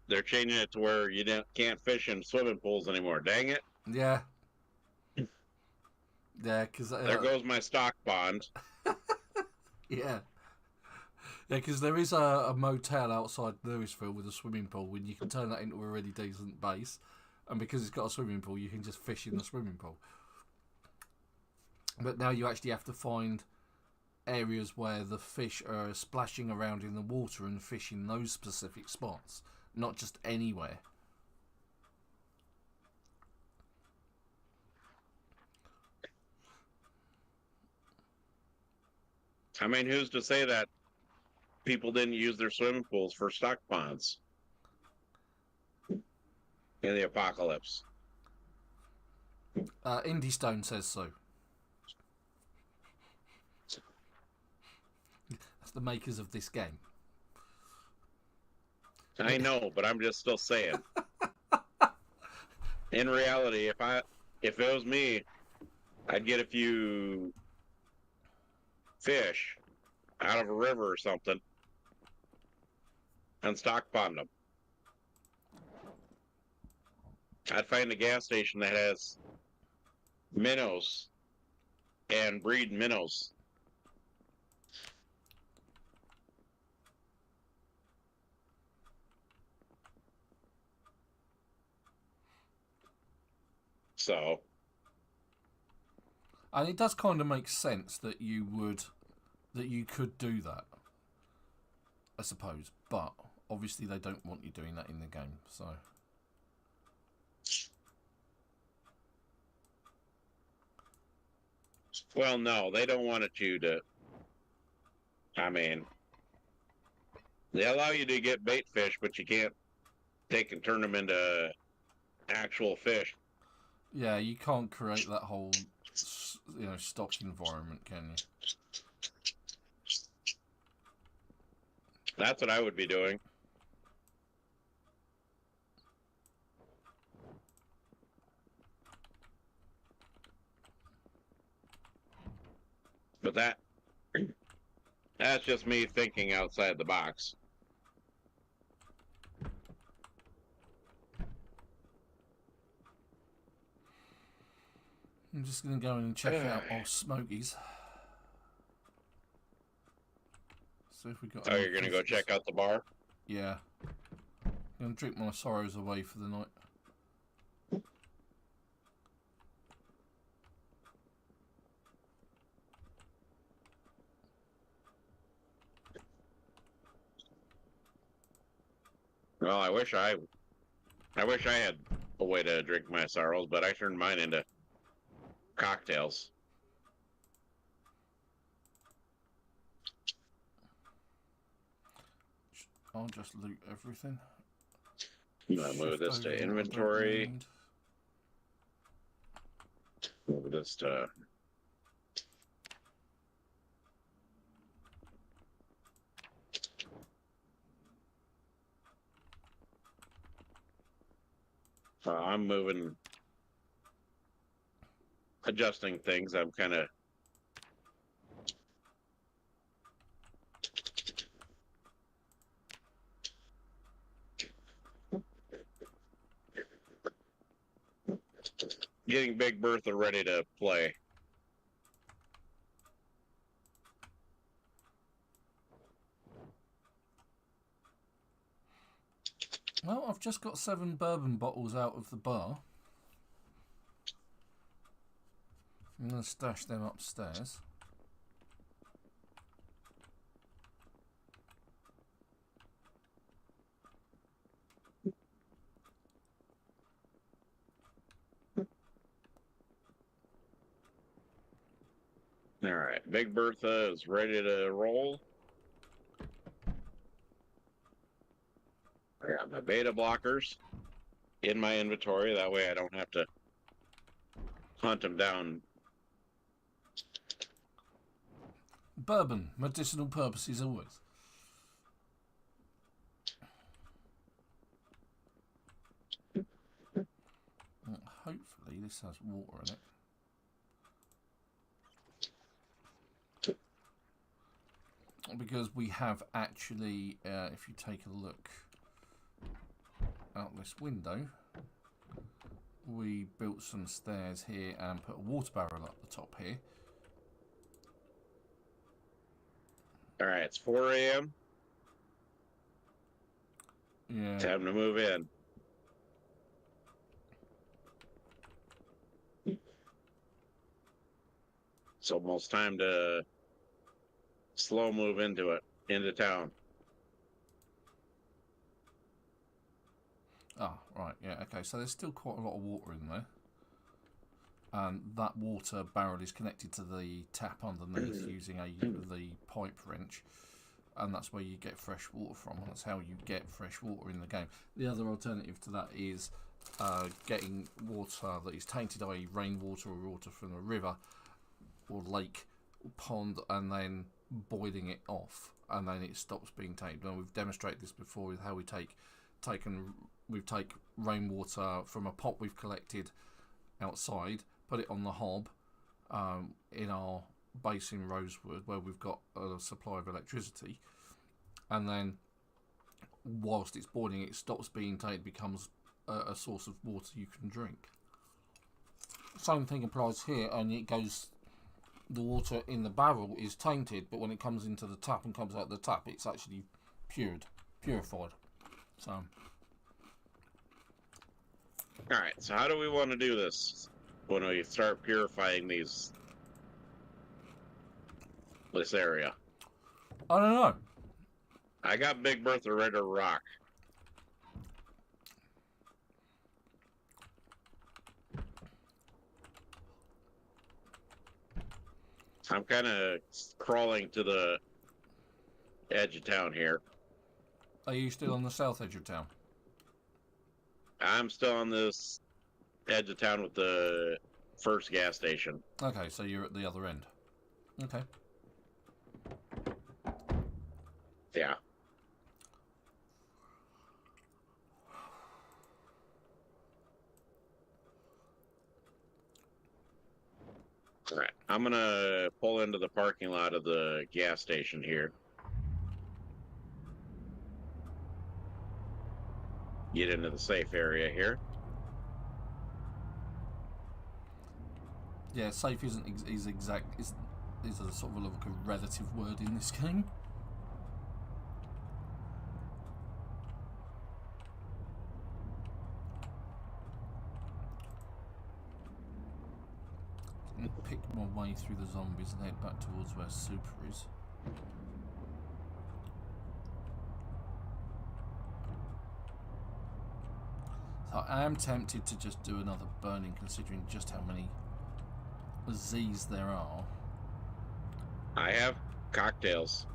They're changing it to where you can't fish in swimming pools anymore. Dang it! Yeah. Yeah, because there goes my stock pond. Yeah. Yeah, because there is a motel outside Louisville with a swimming pool, and you can turn that into a really decent base. And because it's got a swimming pool, you can just fish in the swimming pool. But now you actually have to find areas where the fish are splashing around in the water and fish in those specific spots, not just anywhere. I mean, who's to say that people didn't use their swimming pools for stock ponds in the apocalypse? Indie Stone says so. That's the makers of this game. I know, but I'm just still saying. In reality, if it was me, I'd get a few fish out of a river or something and stockpile them. I'd find a gas station that has minnows and breed minnows. So, And it does kind of make sense that you could do that, I suppose. But obviously they don't want you doing that in the game, so. well, no, they don't want you to. I mean, they allow you to get bait fish, but you can't take and turn them into actual fish. Yeah, you can't create that whole, stock environment, can you? That's what I would be doing. But that's just me thinking outside the box. I'm just going to go in and check out our smokies. So if we got. Oh, you're going to go check out the bar? Yeah. I'm going to drink my sorrows away for the night. Well, I wish I had a way to drink my sorrows, but I turned mine into cocktails. I'll just loot everything. I'm gonna move this to inventory. Move this to. I'm moving, adjusting things. I'm kind of. Getting Big Bertha ready to play. Well, I've just got 7 bourbon bottles out of the bar. I'm going to stash them upstairs. All right, Big Bertha is ready to roll. I got my beta blockers in my inventory. That way I don't have to hunt them down. Bourbon, medicinal purposes always. Hopefully this has water in it. Because we have actually, if you take a look out this window, we built some stairs here and put a water barrel up the top here. All right, it's 4 a.m. Yeah. Time to move in. It's almost time to slow move into town. Ah, right, yeah, okay, so there's still quite a lot of water in there. And that water barrel is connected to the tap underneath using the pipe wrench. And that's where you get fresh water from. That's how you get fresh water in the game. The other alternative to that is getting water that is tainted, i.e. rainwater or water from a river or lake or pond, and then boiling it off, and then it stops being tainted. And we've demonstrated this before with how we take rainwater from a pot we've collected outside, put it on the hob in our base in Rosewood, where we've got a supply of electricity, and then whilst it's boiling, it stops being tainted, becomes a source of water you can drink. Same thing applies here, and it goes. The water in the barrel is tainted, but when it comes into the tap and comes out the tap, it's actually purified. So. Alright, so how do we want to do this when we start purifying this area? I don't know. I got Big Bertha ready to rock. I'm kind of crawling to the edge of town here. Are you still on the south edge of town? I'm still on this edge of town with the first gas station. Okay, so you're at the other end. Okay. Yeah. Alright, I'm gonna pull into the parking lot of the gas station here. Get into the safe area here. Yeah, safe isn't is exact is a sort of like a relative word in this game. I'm gonna pick my way through the zombies and head back towards where Super is. So I am tempted to just do another burning, considering just how many Z's there are. I have cocktails.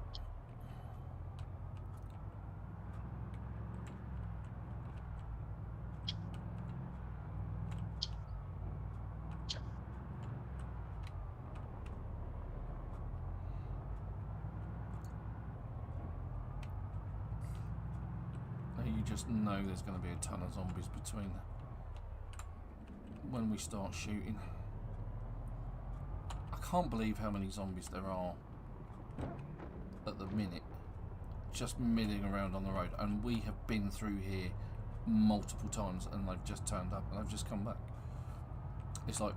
You just know there's going to be a ton of zombies between when we start shooting. I can't believe how many zombies there are at the minute, just milling around on the road, and we have been through here multiple times and they've just turned up and they've just come back. It's like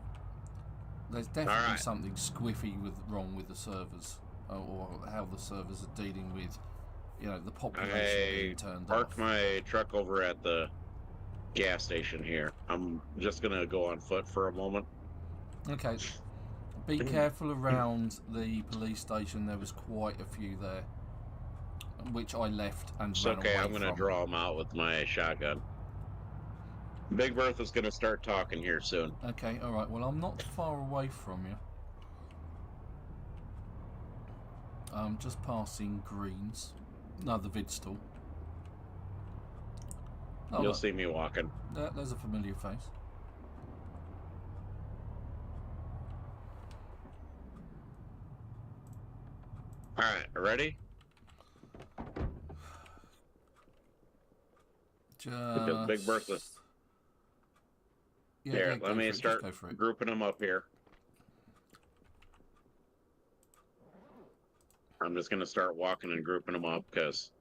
there's definitely something squiffy wrong with the servers, or how the servers are dealing with, you know, the population being turned off. I parked my truck over at the gas station here. I'm just gonna go on foot for a moment. Okay. Be careful around the police station. There was quite a few there, which I left and ran away I'm gonna from. draw them out with my shotgun. Big Bertha's gonna start talking here soon. Okay, alright. Well, I'm not far away from you. I'm just passing Greens. No, the vid stall. Oh, You'll see me walking. There's a familiar face. Alright, ready? Because Big Bertha. Yeah, here, let me start grouping them up here. I'm just going to start walking and grouping them up because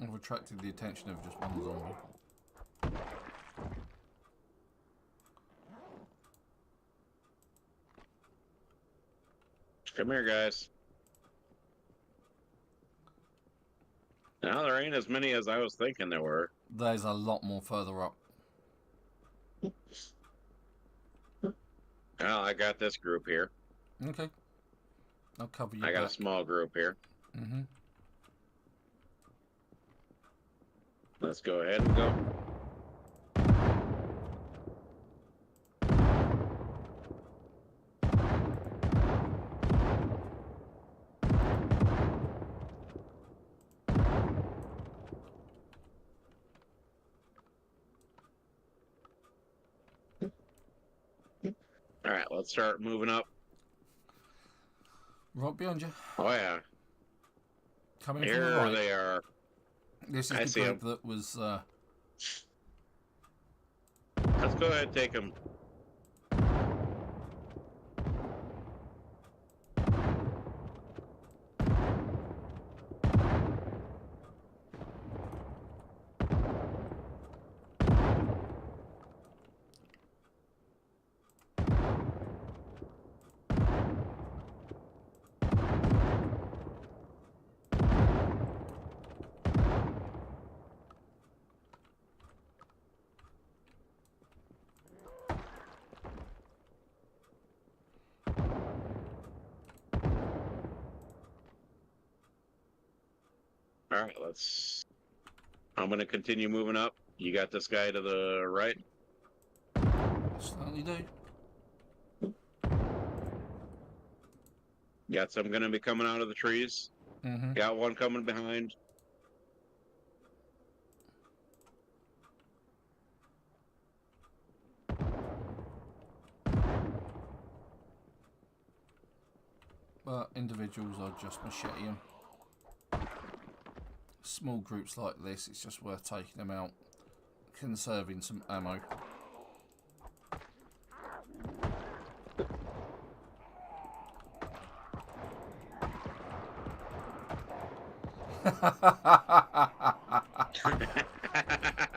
I've attracted the attention of just one zombie. Come here, guys. Now, there ain't as many as I was thinking there were. There's a lot more further up. Well, I got this group here. Okay. I'll cover you. I got a small group here. Mm-hmm. Let's go ahead and go. All right, let's start moving up. Right behind you. Oh, yeah. Coming from Here the right. they are. This is I the see group that was. Let's go ahead and take them. All right, let's. I'm going to continue moving up. You got this guy to the right? Certainly do. Got some going to be coming out of the trees. Mm-hmm. Got one coming behind. But individuals are just machete 'em. Small groups like this, it's just worth taking them out, conserving some ammo.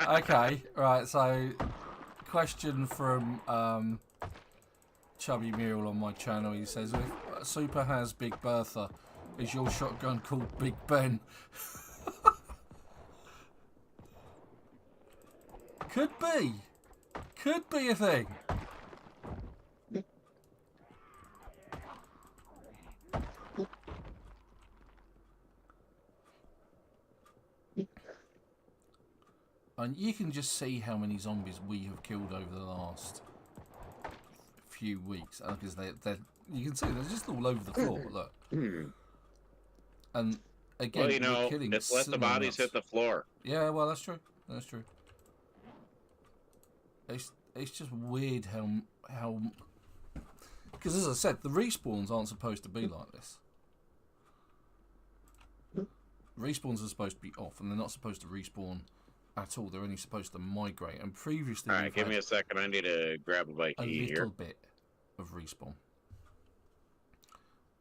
Okay, right, so question from Chubby Mule on my channel. He says, if Super has Big Bertha, is your shotgun called Big Ben? Could be. Could be a thing. And you can just see how many zombies we have killed over the last few weeks. Because they're you can see they're just all over the floor. Look. And again, Well, you know, we're killing it's let the similar bodies nuts. hit the floor. Yeah, well, that's true. That's true. It's just weird how because as I said, the respawns aren't supposed to be like this. Respawns are supposed to be off, and they're not supposed to respawn at all. They're only supposed to migrate. And previously, All right, give me a second. I need to grab a bite to a eat little here. bit of respawn,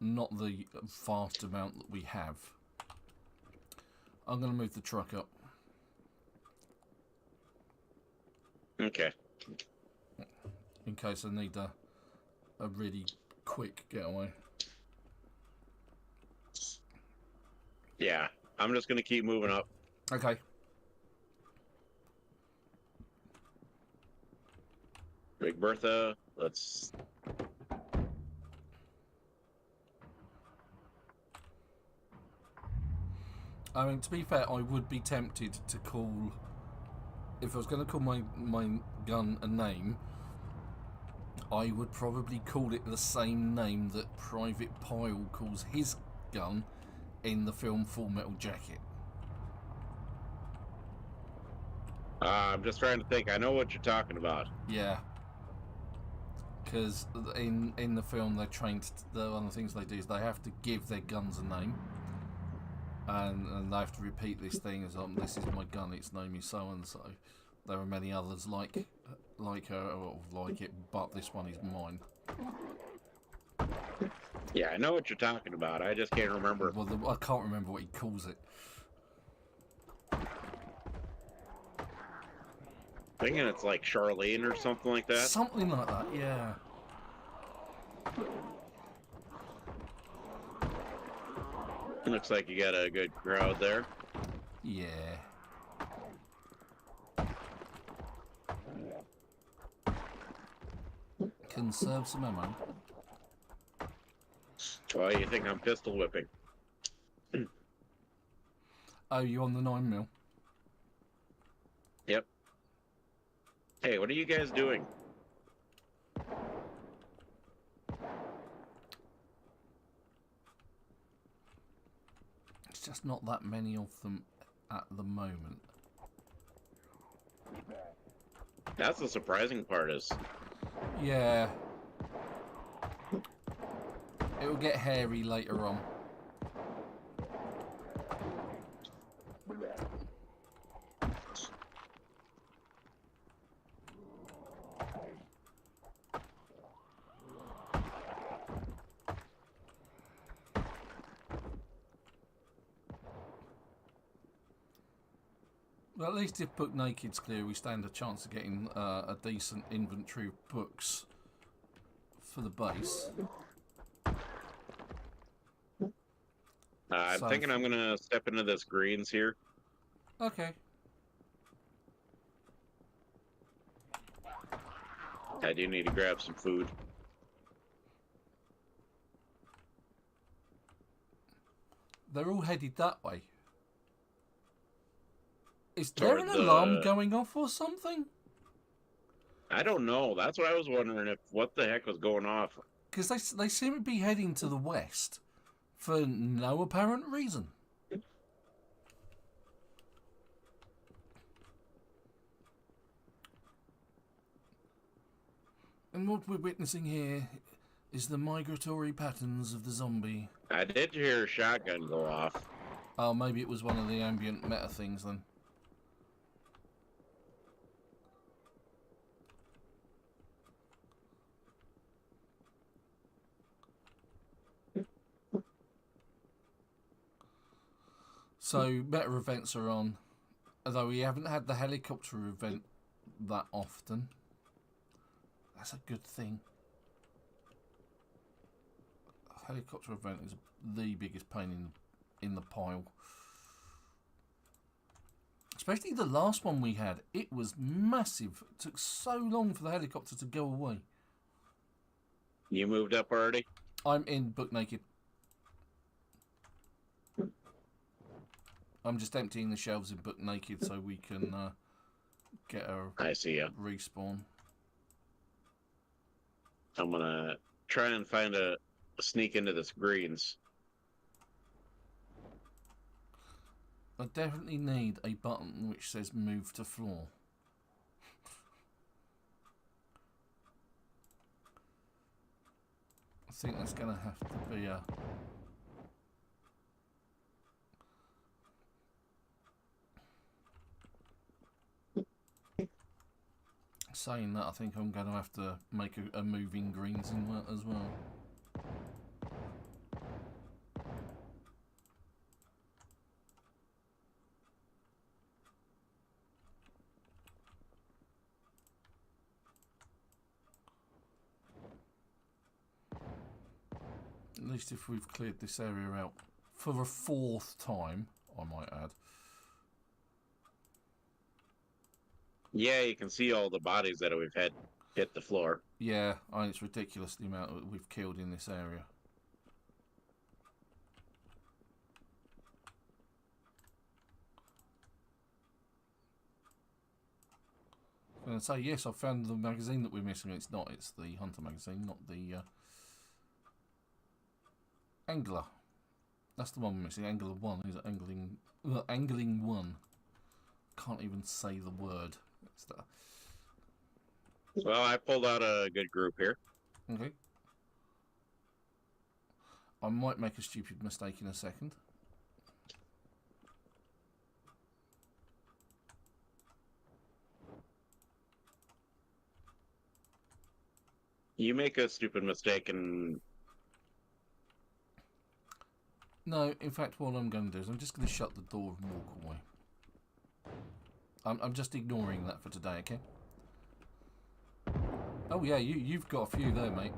not the vast amount that we have. I'm going to move the truck up. Okay. In case I need a really quick getaway. Yeah, I'm just going to keep moving up. Okay. Big Bertha, let's... I mean, to be fair, I would be tempted to call... If I was going to call my gun a name, I would probably call it the same name that Private Pyle calls his gun in the film Full Metal Jacket. I'm just trying to think. I know what you're talking about. Yeah. Because in the film, they're trained... one of the things they do is they have to give their guns a name. And they have to repeat this thing as this is my gun, its name is so and so. There are many others like her or like it, but this one is mine. Yeah, I know what you're talking about. I just can't remember. Well, I can't remember what he calls it. Thinking it's like Charlene or something like that. Something like that, yeah. Looks like you got a good crowd there. Yeah. Conserve some ammo. Well, you think I'm pistol whipping? Oh, you on the 9mm? Yep. Hey, what are you guys doing? It's just not that many of them at the moment. That's the surprising part is... Yeah. It will get hairy later on. Well, at least if Book Naked's clear, we stand a chance of getting a decent inventory of books for the base. I'm So thinking I'm going to step into this greens here. Okay. I do need to grab some food. They're all headed that way. Is there Toward an alarm the- going off or something? I don't know. That's what I was wondering, if what the heck was going off. Because they seem to be heading to the west for no apparent reason. And what we're witnessing here is the migratory patterns of the zombie. I did hear a shotgun go off. Oh, maybe it was one of the ambient meta things then. So, meta events are on, although we haven't had the helicopter event that often. That's a good thing. Helicopter event is the biggest pain in the pile. Especially the last one we had. It was massive. It took so long for the helicopter to go away. You moved up already? I'm in Book Naked. I'm just emptying the shelves in Book Naked so we can get a I see ya. respawn. I'm going to try and find a sneak into this greens. I definitely need a button which says move to floor. I think that's going to have to be a... Saying that, I think I'm going to have to make a moving greens in that as well. At least if we've cleared this area out for a fourth time, I might add. Yeah, you can see all the bodies that we've had hit the floor. Yeah, I mean, it's ridiculous the amount that we've killed in this area. I'm going to say, yes, I found the magazine that we're missing. It's not. It's the Hunter magazine, not the Angler. That's the one we're missing. Angler 1. Is it Angling? Well, Angling 1. Can't even say the word. It's the... Well, I pulled out a good group here. Okay. I might make a stupid mistake in a second. You make a stupid mistake and... No, in fact, what I'm going to do is I'm just going to shut the door and walk away. I'm just ignoring that for today, okay? Oh yeah, you've got a few there, mate.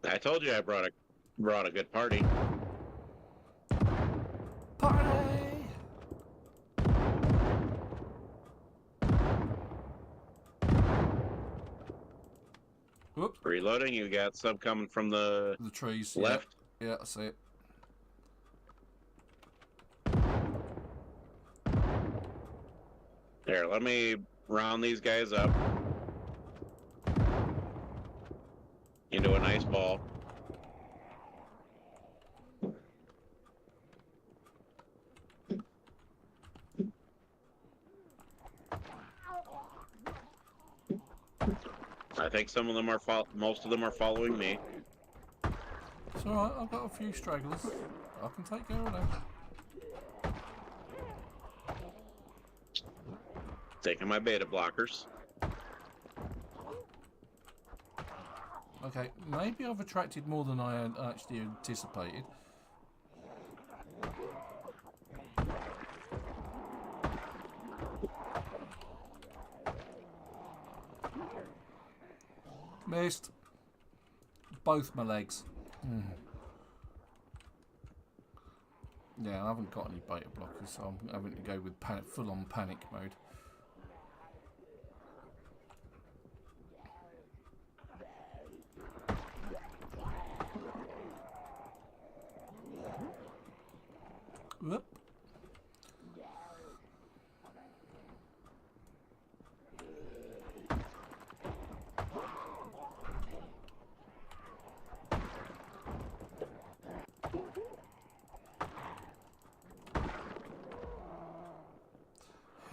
I told you I brought a good party. Party! Whoops. Reloading, you got some coming from the trees. left. Yeah, I see it. There, let me round these guys up into a nice ball. I think some of them are most of them are following me. It's alright, I've got a few stragglers. I can take care of that. Taking my beta blockers. Okay, maybe I've attracted more than I had actually anticipated. Missed. Both my legs. Yeah, I haven't got any beta blockers, so I'm having to go with full-on panic mode. Whoop.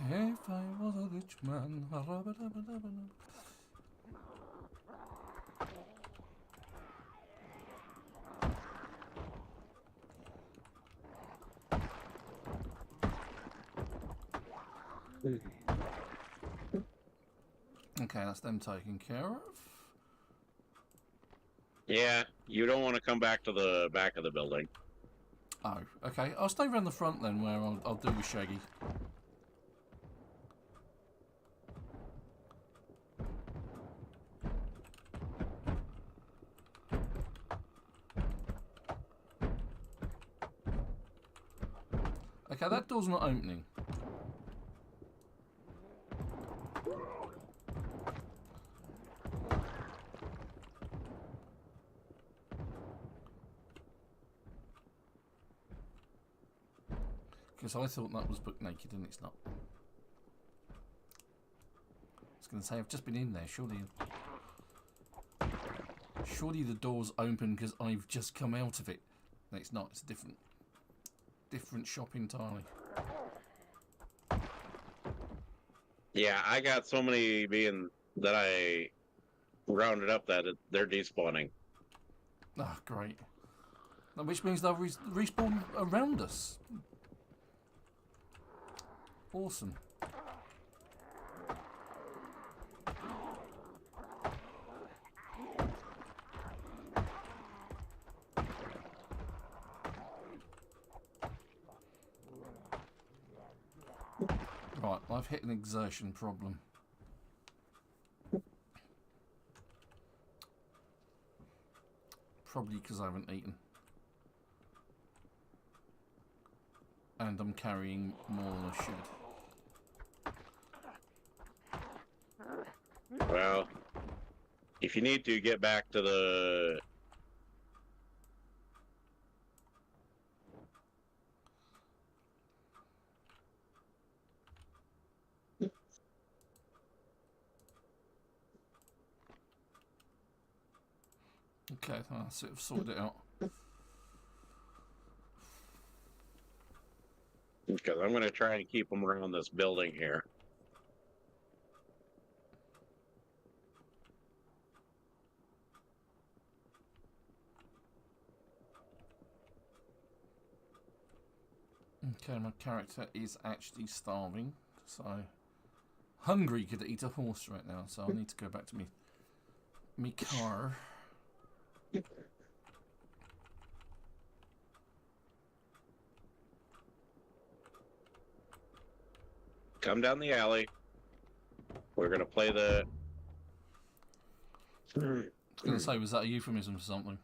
If I was a rich man. Okay, that's them taken care of. Yeah, you don't want to come back to the back of the building. Oh, okay. I'll stay around the front then, where I'll do with Shaggy. Okay, that door's not opening. Because I thought that was book naked and it's not. I was going to say, I've just been in there, surely. Surely the door's open because I've just come out of it. No, it's not, it's a different shop entirely. Yeah, I got so many being that I rounded up that they're despawning. Ah, great. Which means they'll respawn around us. Awesome. Right, I've hit an exertion problem. Probably because I haven't eaten. And I'm carrying more than I should. Well, if you need to get back to the... Okay, I'll sort of sorted it out. Because I'm going to try and keep them around this building here. Okay, my character is actually starving, so hungry could eat a horse right now, so I need to go back to me car. Come down the alley. We're going to play the... I was going to say, was that a euphemism for something?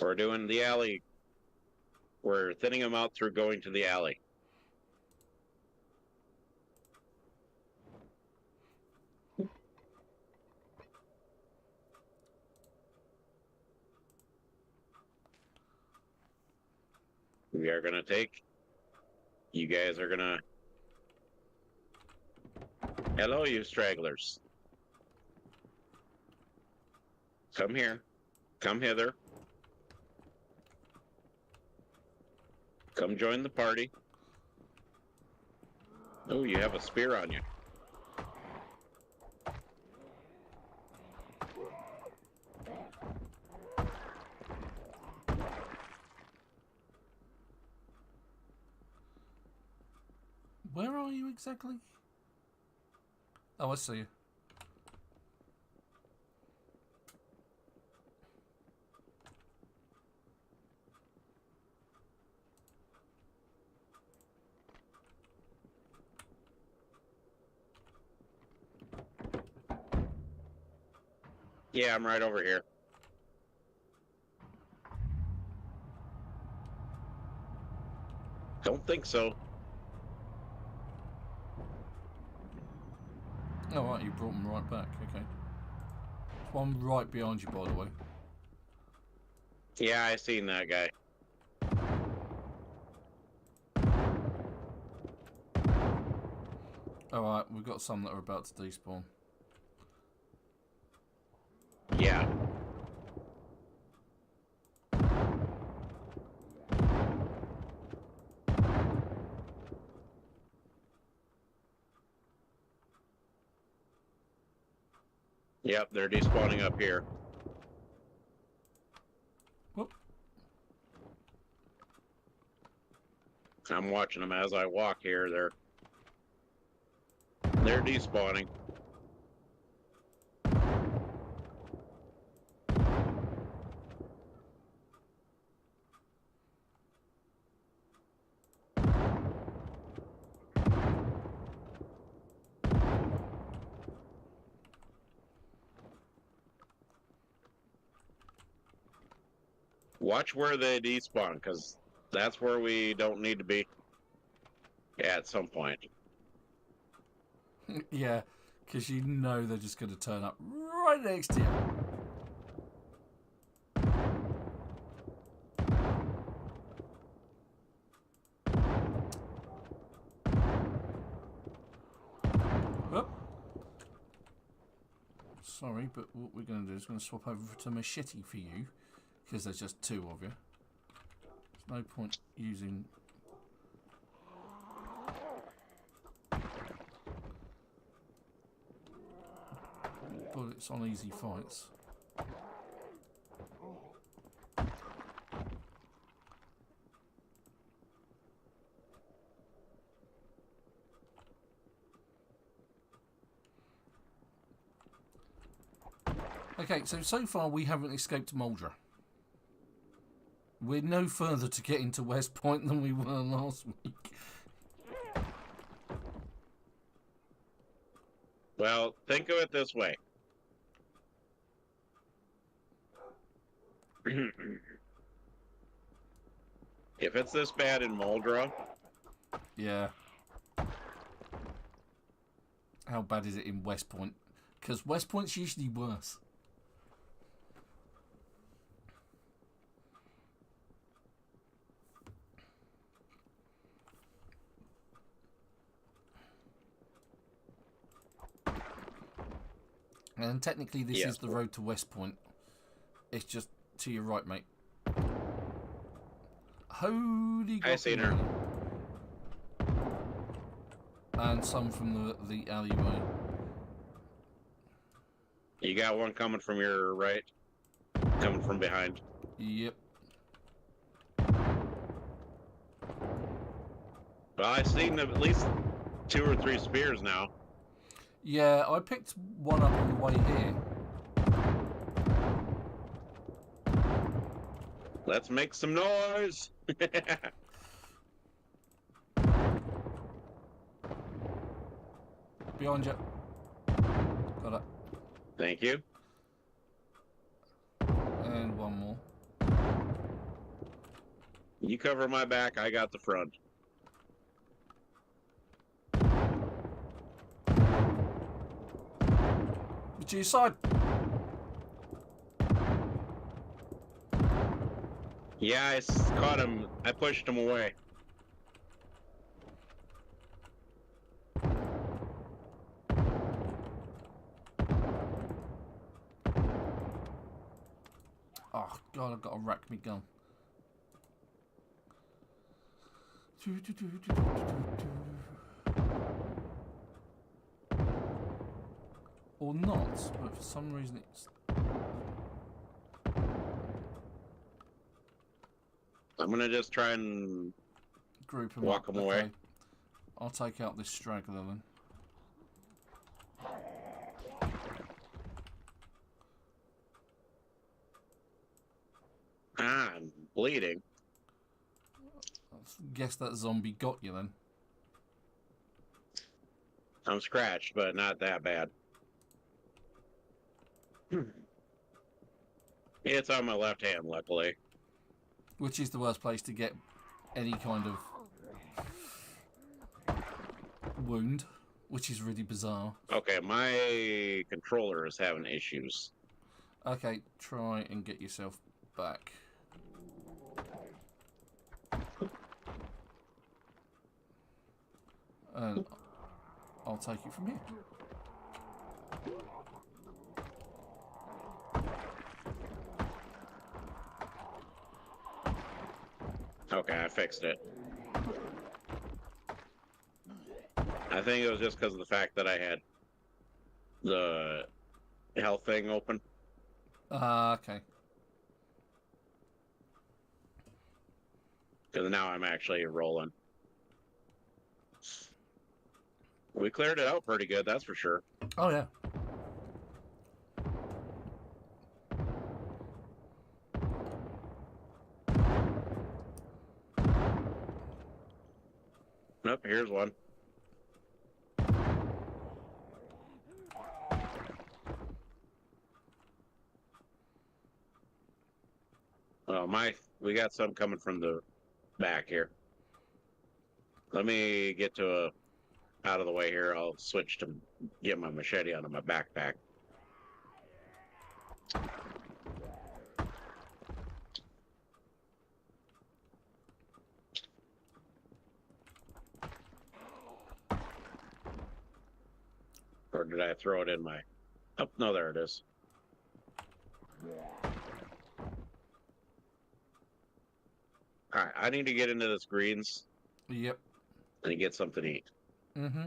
We're doing the alley. We're thinning them out through going to the alley. We are going to take... You guys are going to... Hello, you stragglers. Come here. Come hither. Come join the party. Oh, you have a spear on you. Where are you exactly? Oh, I see you. Yeah, I'm right over here. Don't think so. Oh, right, you brought them right back. Okay. There's one right behind you, by the way. Yeah, I seen that guy. Alright, we've got some that are about to despawn. Yeah. Yep, they're despawning up here. Whoop. I'm watching them as I walk here. They're despawning. Watch where they despawn, because that's where we don't need to be at some point. Yeah, because you know they're just going to turn up right next to you. Whoop. Sorry, but what we're going to do is going to swap over to machete for you, because there's just two of you. There's no point using... bullets on easy fights. Okay, so far we haven't escaped Moldra. We're no further to getting to West Point than we were last week. Well, think of it this way. If it's this bad in Moldra, Yeah. How bad is it in West Point? Because West Point's usually worse. And technically this is the road to West Point. It's just to your right, mate. Holy God. I seen her. And some from the alleyway. You got one coming from your right, coming from behind. Yep. Well, I've seen at least 2 or 3 spears now. Yeah, I picked one up on the way here. Let's make some noise. Behind you. Got it. Thank you. And one more. You cover my back, I got the front. To your side. Yeah, I caught him. I pushed him away. Oh, God, I've got to rack me gun. Or not, but for some reason it's... I'm gonna just try and Group them walk up. them away. Okay. I'll take out this straggler then. Ah, I'm bleeding. I guess that zombie got you then. I'm scratched, but not that bad. It's on my left hand, luckily. Which is the worst place to get any kind of wound, which is really bizarre. Okay, my controller is having issues. Okay, try and get yourself back. And I'll take it from here. Okay, I fixed it. I think it was just because of the fact that I had the health thing open. Okay. Because now I'm actually rolling. We cleared it out pretty good, that's for sure. Oh, yeah. Nope, here's one. Oh, we got some coming from the back here. Let me get to out of the way here. I'll switch to get my machete out of my backpack. Or did I throw it in my... Oh, no, there it is. Alright, I need to get into this greens Yep. and get something to eat. Mm-hmm.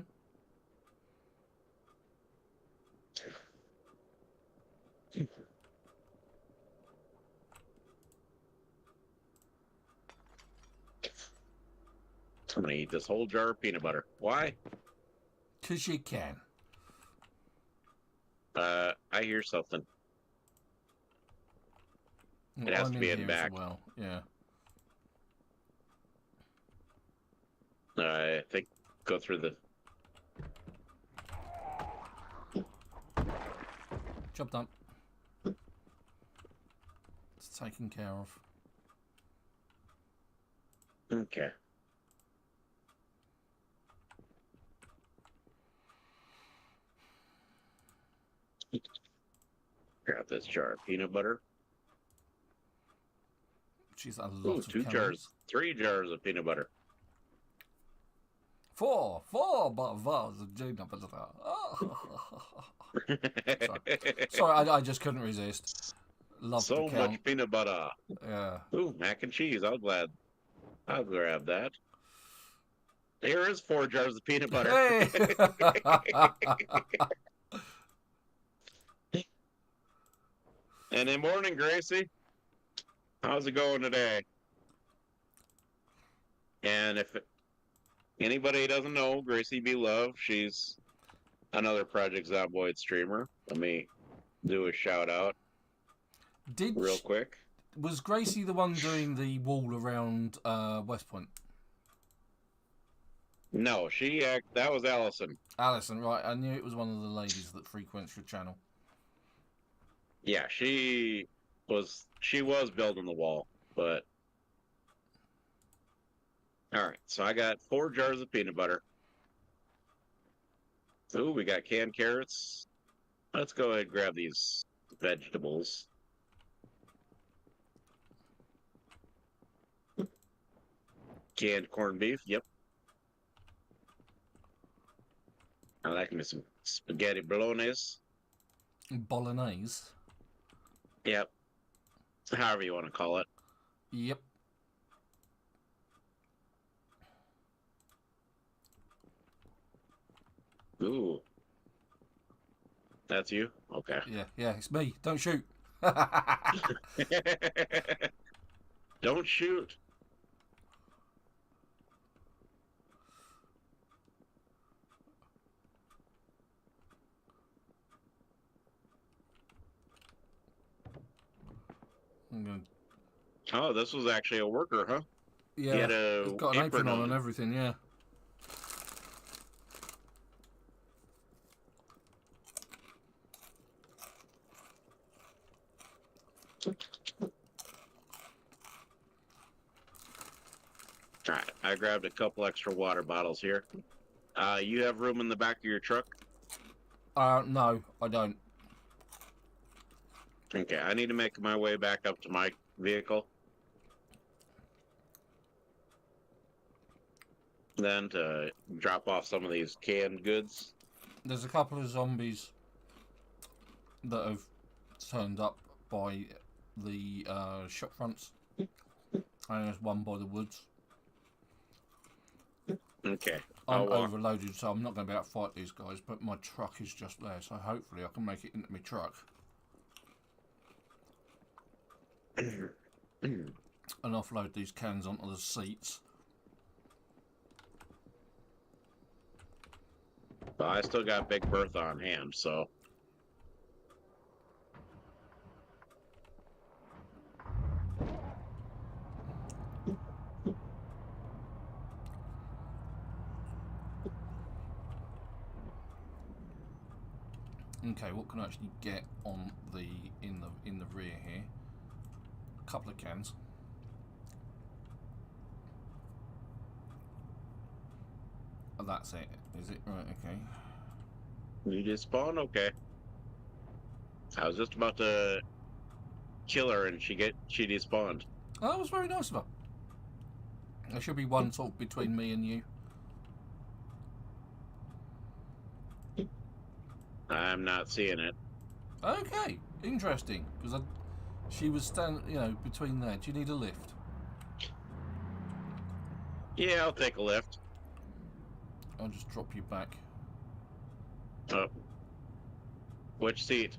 I'm gonna eat this whole jar of peanut butter. Why? 'Cause you can. I hear something. It has I'm to be in in here as back. well. Yeah. I think go through the... Job done. It's taken care of. Okay. Grab this jar of peanut butter. Which is a lot Ooh, of 2 calories. jars, 3 jars of peanut butter. Four bars of peanut butter. Oh. Sorry, I just couldn't resist. Love So the count. much peanut butter. Yeah. Ooh, mac and cheese. I'll grab that. Here is 4 jars of peanut butter. Hey! And good morning, Gracie. How's it going today? And if anybody doesn't know, Gracie Be Love, she's another Project Zomboid streamer. Let me do a shout out real quick. Was Gracie the one doing the wall around West Point? No, that was Allison. Alison, right. I knew it was one of the ladies that frequents your channel. Yeah, she was building the wall, but all right. So I got 4 jars of peanut butter. Ooh, we got canned carrots. Let's go ahead and grab these vegetables. Canned corned beef. Yep. I like me some spaghetti bolognese. Bolognese. Yep. However you want to call it. Yep. Ooh. That's you? Okay. Yeah, it's me. Don't shoot. Don't shoot. I'm gonna... Oh, this was actually a worker, huh? Yeah, He had a it's got an apron on and everything, yeah. Alright, I grabbed a couple extra water bottles here. You have room in the back of your truck? No, I don't. Okay, I need to make my way back up to my vehicle. Then to drop off some of these canned goods. There's a couple of zombies that have turned up by the shop fronts. And there's one by the woods. Okay. I'm overloaded, so I'm not going to be able to fight these guys, but my truck is just there, so hopefully I can make it into my truck. And offload these cans onto the seats. But I still got Big Bertha on hand, so... Okay, what can I actually get on the in the rear here? A couple of cans. Oh, that's it. Is it right? Okay. You just spawn? Okay. I was just about to kill her and she despawned. Oh, that was very nice of her. There should be one sort of between me and you. I'm not seeing it. Okay, interesting. Because she was standing, you know, between there. Do you need a lift? Yeah, I'll take a lift. I'll just drop you back. Oh. Which seat?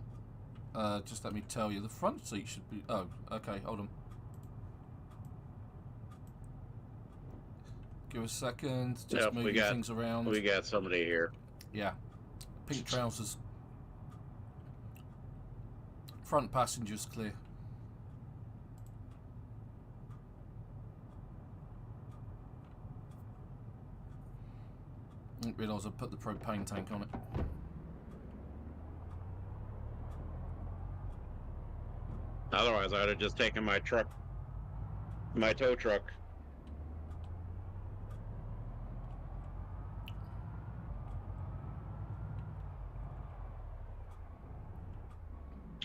Just let me tell you, the front seat should be... Oh, okay, hold on. Give us a second, just Yep, moving things around. We got somebody here. Yeah. Pink trousers. Front passengers clear. Didn't realise I put the propane tank on it. Otherwise, I'd have just taken my truck, my tow truck.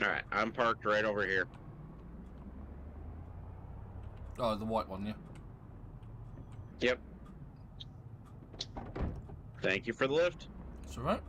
All right, I'm parked right over here. Oh, the white one, yeah. Yep. Thank you for the lift. It's alright.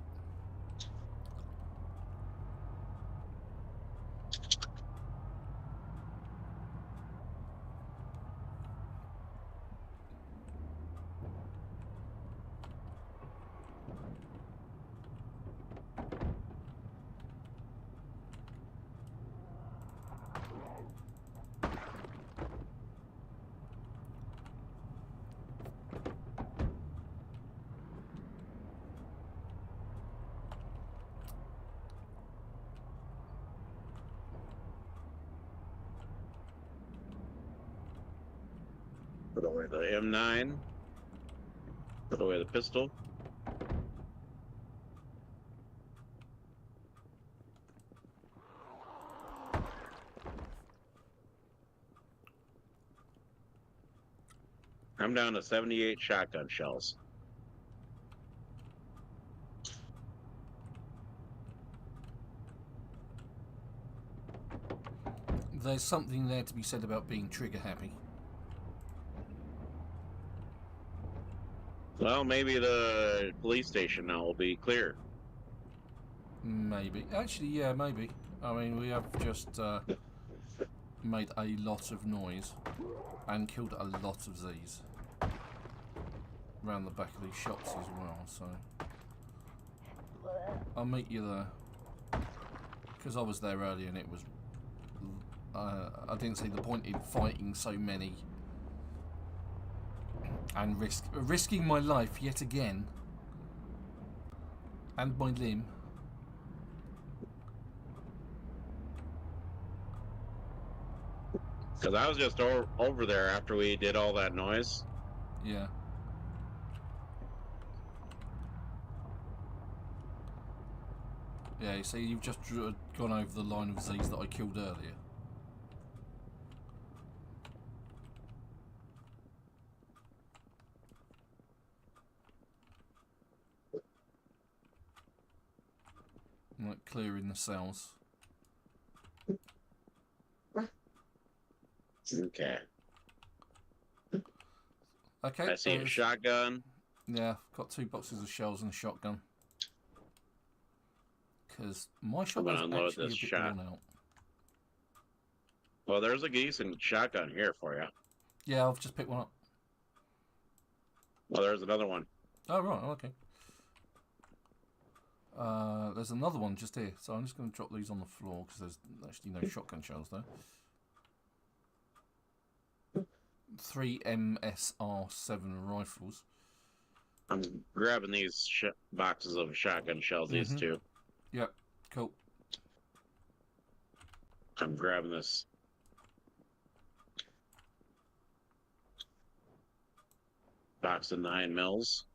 Put away the M9. Put away the pistol. I'm down to 78 shotgun shells. There's something there to be said about being trigger happy. Well, maybe the police station now will be clear. Maybe. Actually, yeah, maybe. I mean, we have just made a lot of noise and killed a lot of these around the back of these shops as well, so I'll meet you there. Because I was there earlier and it was... I didn't see the point in fighting so many and risking my life yet again and my limb. Because I was just over there after we did all that noise. Yeah. Yeah, you see, you've just gone over the line of Z's that I killed earlier. Like clearing the cells. Okay. Okay. I see a shotgun. Yeah, I've got 2 boxes of shells and a shotgun. Because my shotgun's unload actually a this bit shot. worn out. Well, there's a decent shotgun here for you. Yeah, I've just picked one up. Well, there's another one. Oh, right, okay. There's another one just here, so I'm just going to drop these on the floor because there's actually no shotgun shells there. 3 MSR7 rifles. I'm grabbing these boxes of shotgun shells, these two. Yep, cool. I'm grabbing this. Box of 9 mils.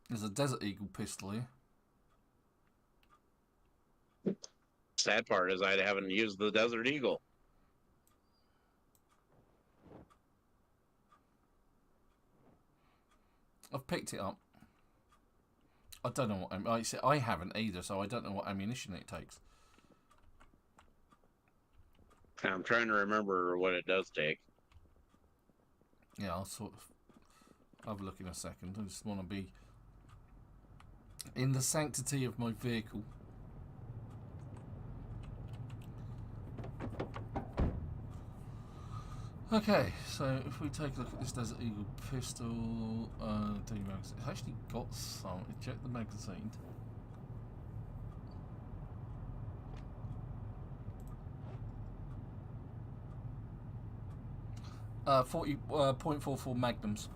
There's a Desert Eagle pistol here. Sad part is I haven't used the Desert Eagle. I've picked it up. I don't know what I haven't either, so I don't know what ammunition it takes. I'm trying to remember what it does take. Yeah, I'll sort of have a look in a second. I just want to be in the sanctity of my vehicle. Okay, so if we take a look at this Desert Eagle pistol, it's actually got some. Check the magazine. .44 magnums.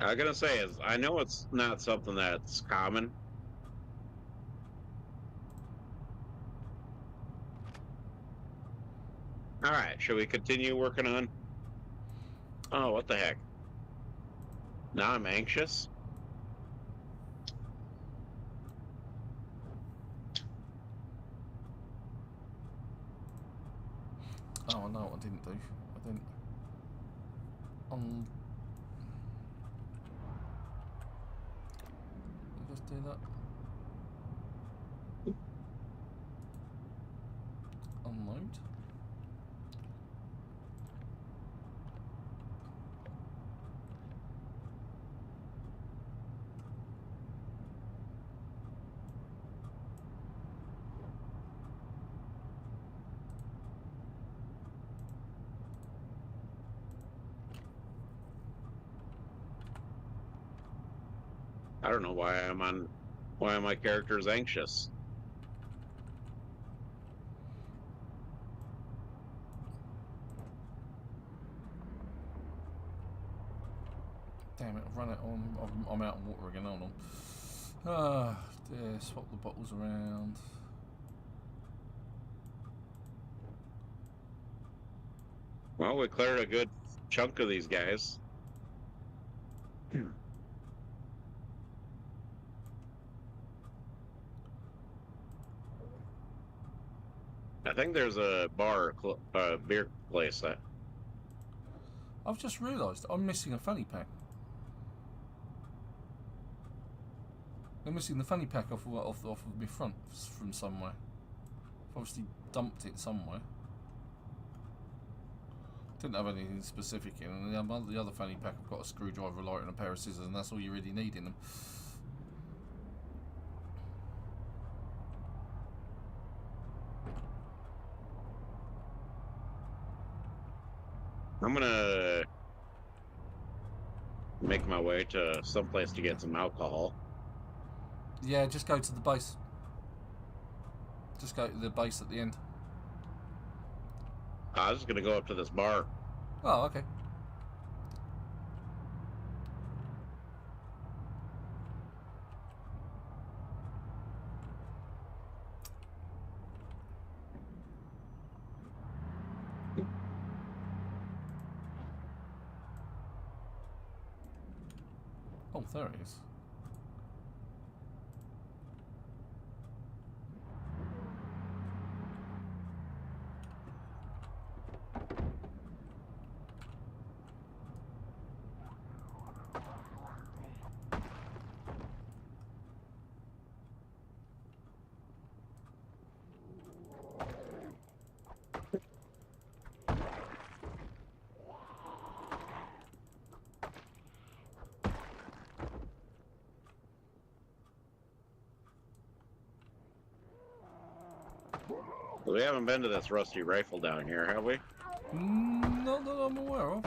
I gotta say is I know it's not something that's common. All right, should we continue working on? Oh, what the heck? Now I'm anxious. Oh, no, I didn't do. I didn't. Just do that. Unload. I don't know why my character is anxious. Damn it, I've run it on. I'm out of water again, hold on. Ah, dear, swap the bottles around. Well, we cleared a good chunk of these guys. I think there's a beer place that. I've just realised I'm missing a fanny pack. I'm missing the fanny pack off of my front from somewhere. I've obviously dumped it somewhere. Didn't have anything specific in, and the other fanny pack I've got a screwdriver, a lighter, and a pair of scissors, and that's all you really need in them. make my way to someplace to get some alcohol. Yeah, just go to the base. Just go to the base at the end. I was just gonna go up to this bar. Oh, okay. Oh, there it is. We haven't been to this rusty rifle down here, have we? Not that I'm aware of.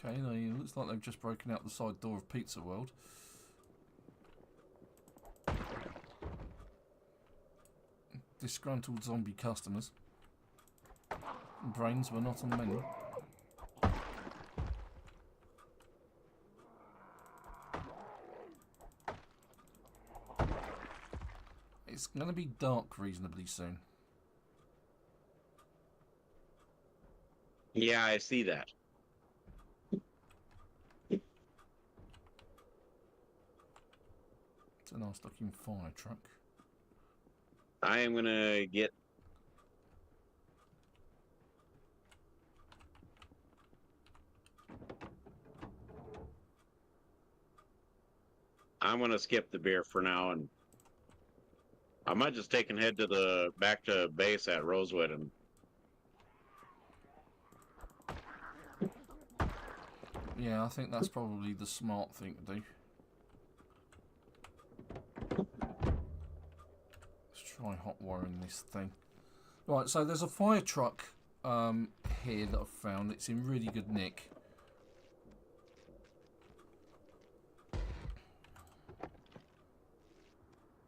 Okay, no, it looks like they've just broken out the side door of Pizza World. Disgruntled zombie customers. Brains were not on the menu. It's going to be dark reasonably soon. Yeah, I see that. It's a nice looking fire truck. I am gonna get. I'm gonna skip the beer for now, and I might just take and head to the back to base at Rosewood and. Yeah, I think that's probably the smart thing to do. Let's try hot wiring this thing. Right, so there's a fire truck here that I've found. It's in really good nick.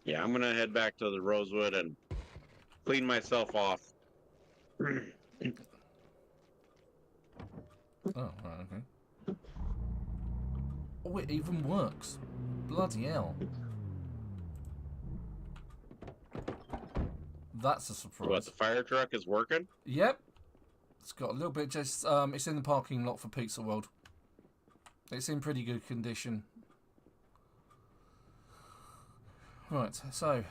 Yeah, I'm gonna head back to the Rosewood and clean myself off. Oh, right, okay. Oh, it even works. Bloody hell. That's a surprise. What, the fire truck is working? Yep. It's got a little bit just... it's in the parking lot for Pizza World. It's in pretty good condition. Right, so...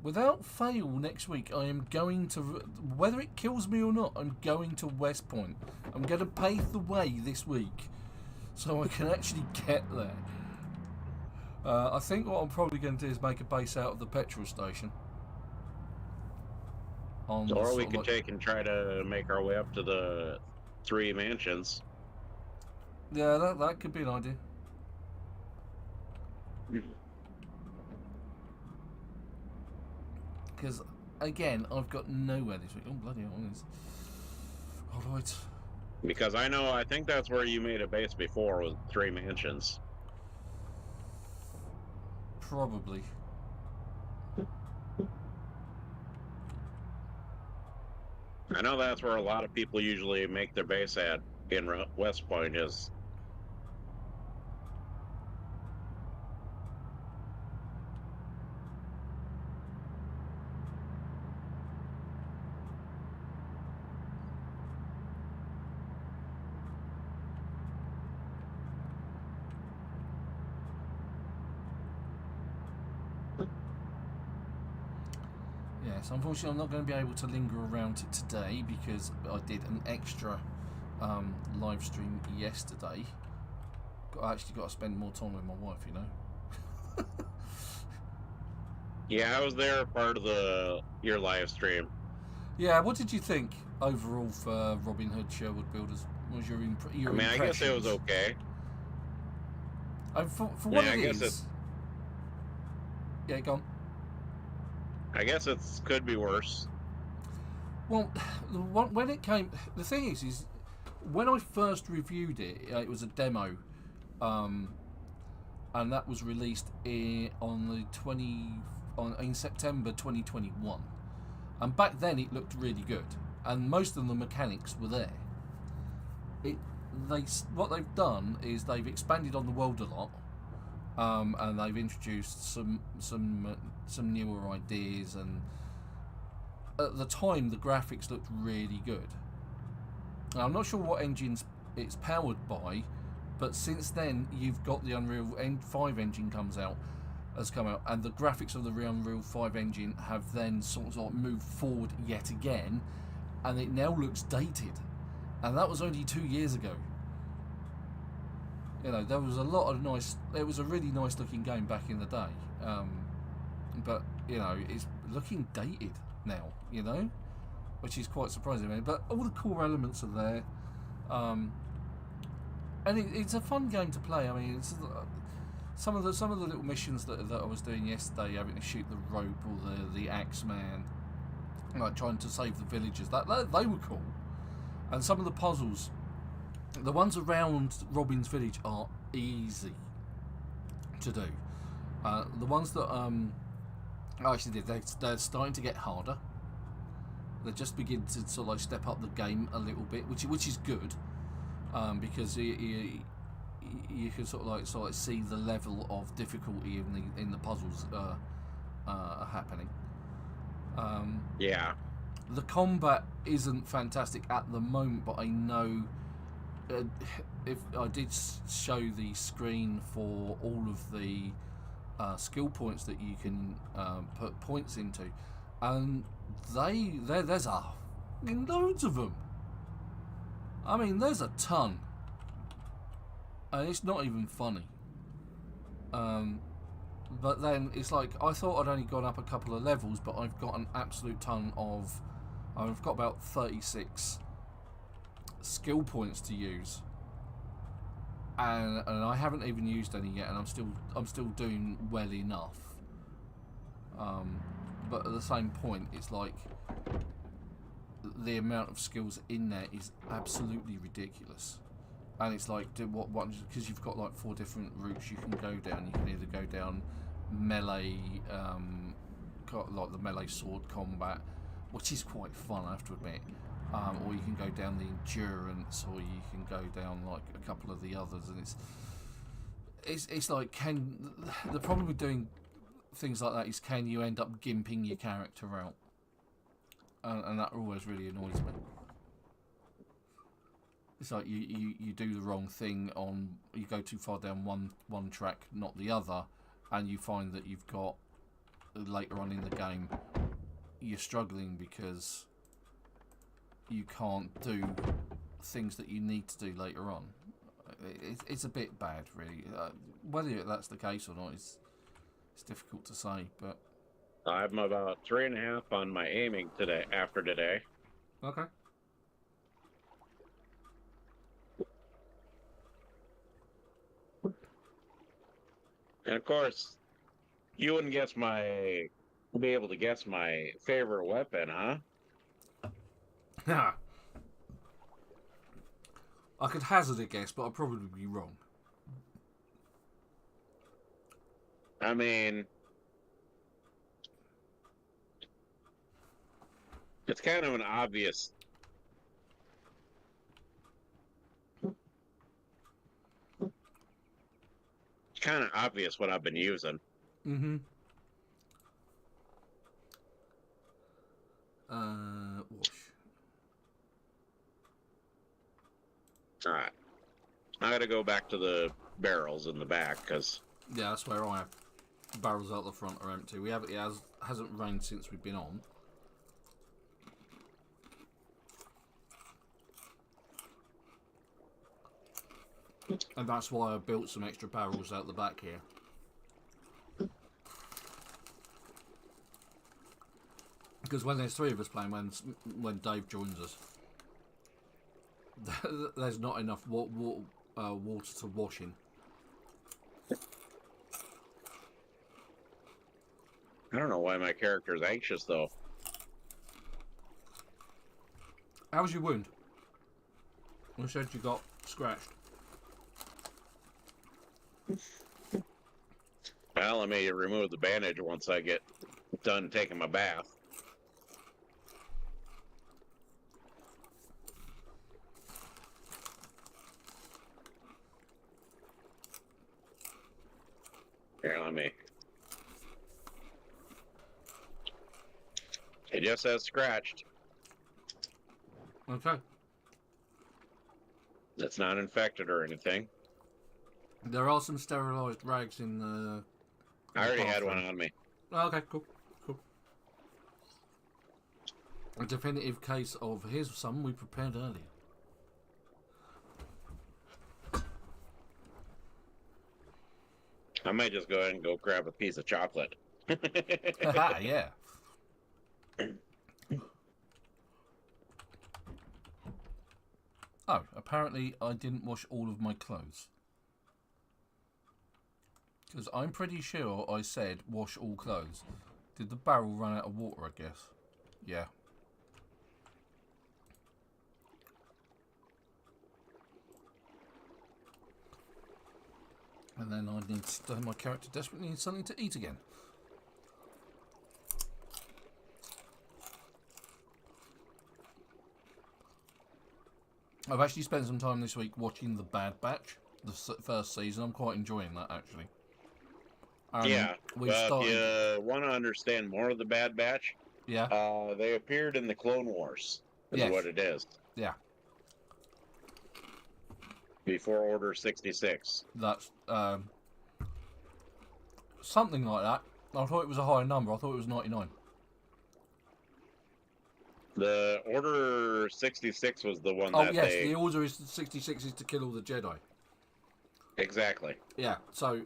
without fail next week, I am going to... whether it kills me or not, I'm going to West Point. I'm going to pave the way this week. So I can actually get there. I think what I'm probably going to do is make a base out of the petrol station. Or we could take and try to make our way up to the 3 mansions. Yeah, that could be an idea. Because, again, I've got nowhere this week. Oh, bloody hell. Alright. Because I think that's where you made a base before, with 3 mansions. Probably. I know that's where a lot of people usually make their base at in West Point is. Yes, unfortunately I'm not going to be able to linger around today because I did an extra live stream yesterday. I actually got to spend more time with my wife, you know. Yeah, I was there part of your live stream. Yeah, what did you think overall for Robin Hood Sherwood Builders? What was your impression? I guess it was okay. And for what Yeah, it I guess is, yeah, go on. I guess it's could be worse. Well, when it came, the thing is when I first reviewed it, it was a demo, um, and that was released on the in September 2021. And back then, it looked really good, and most of the mechanics were there. What they've done is they've expanded on the world a lot, and they've introduced some newer ideas, and at the time the graphics looked really good. Now, I'm not sure what engines it's powered by, but since then you've got the Unreal 5 engine has come out, and the graphics of the Unreal 5 engine have then sort of moved forward yet again, and it now looks dated, and that was only 2 years ago. You know, there was a lot of nice. It was a really nice looking game back in the day, but you know, it's looking dated now. You know, which is quite surprising. But all the core elements are there, and it's a fun game to play. I mean, it's some of the little missions that I was doing yesterday, having to shoot the rope or the axe man, like trying to save the villagers. That they were cool, and some of the puzzles. The ones around Robin's village are easy to do. The ones that I actually did, they're starting to get harder. They just begin to sort of like step up the game a little bit, which is good, because you can sort of see the level of difficulty in the puzzles happening. Yeah. The combat isn't fantastic at the moment, but I know. If I did show the screen for all of the skill points that you can put points into, and there's loads of them. I mean, there's a ton, and it's not even funny. But then it's like I thought I'd only gone up a couple of levels, but I've got an absolute ton of. I've got about 36 skill points to use, and I haven't even used any yet, and I'm still doing well enough. But at the same point, it's like the amount of skills in there is absolutely ridiculous, and it's like what because you've got like 4 different routes you can go down. You can either go down melee, like the melee sword combat, which is quite fun, I have to admit. Or you can go down the endurance, or you can go down like a couple of the others, and it's like the problem with doing things like that is can you end up gimping your character out, and that always really annoys me. It's like you do the wrong thing you go too far down one track, not the other, and you find that you've got later on in the game you're struggling because you can't do things that you need to do later on. It's a bit bad, really. Whether that's the case or not, it's difficult to say. But I'm about 3.5 on my aiming today. After today. Okay. And of course, you wouldn't be able to guess my favorite weapon, huh? I could hazard a guess, but I'd probably be wrong. I mean, it's kind of an obvious. It's kind of obvious what I've been using. Mm-hmm. Wash. All right. I got to go back to the barrels in the back because. Yeah, that's where I have. Barrels out the front are empty. Hasn't rained since we've been on. And that's why I built some extra barrels out the back here. Because when there's 3 of us playing, when Dave joins us, there's not enough water to wash in. I don't know why my character is anxious, though. How was your wound? You said you got scratched. Well, I may remove the bandage once I get done taking my bath. Here, let me. It just says scratched. Okay. It's not infected or anything. There are some sterilised rags in the. I already had one on me. Oh, okay, cool. A definitive case of here's some we prepared earlier. I might just go ahead and go grab a piece of chocolate. Haha, yeah. Oh, apparently I didn't wash all of my clothes. Because I'm pretty sure I said wash all clothes. Did the barrel run out of water, I guess? Yeah. And then my character desperately needs something to eat again. I've actually spent some time this week watching The Bad Batch, the first season. I'm quite enjoying that, actually. Yeah, if you want to understand more of the Bad Batch, yeah, they appeared in the Clone Wars, is Yes. what it is. Yeah. Before Order 66. That's something like that. I thought it was a higher number. I thought it was 99. The Order 66 was the one Oh, that yes, they... the order is 66 is to kill all the Jedi. Exactly. Yeah, so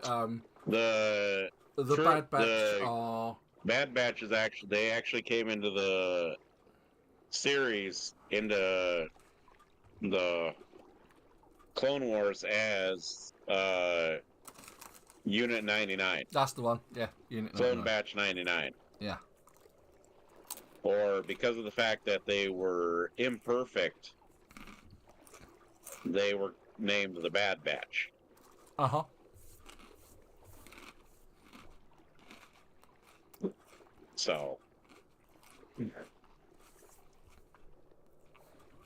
The Bad Batch are... Bad Batch is actually... They actually came into the series, into the Clone Wars as Unit 99. That's the one, yeah. Unit Clone 99. Batch 99. Yeah. Or because of the fact that they were imperfect, they were named the Bad Batch. Uh-huh. So,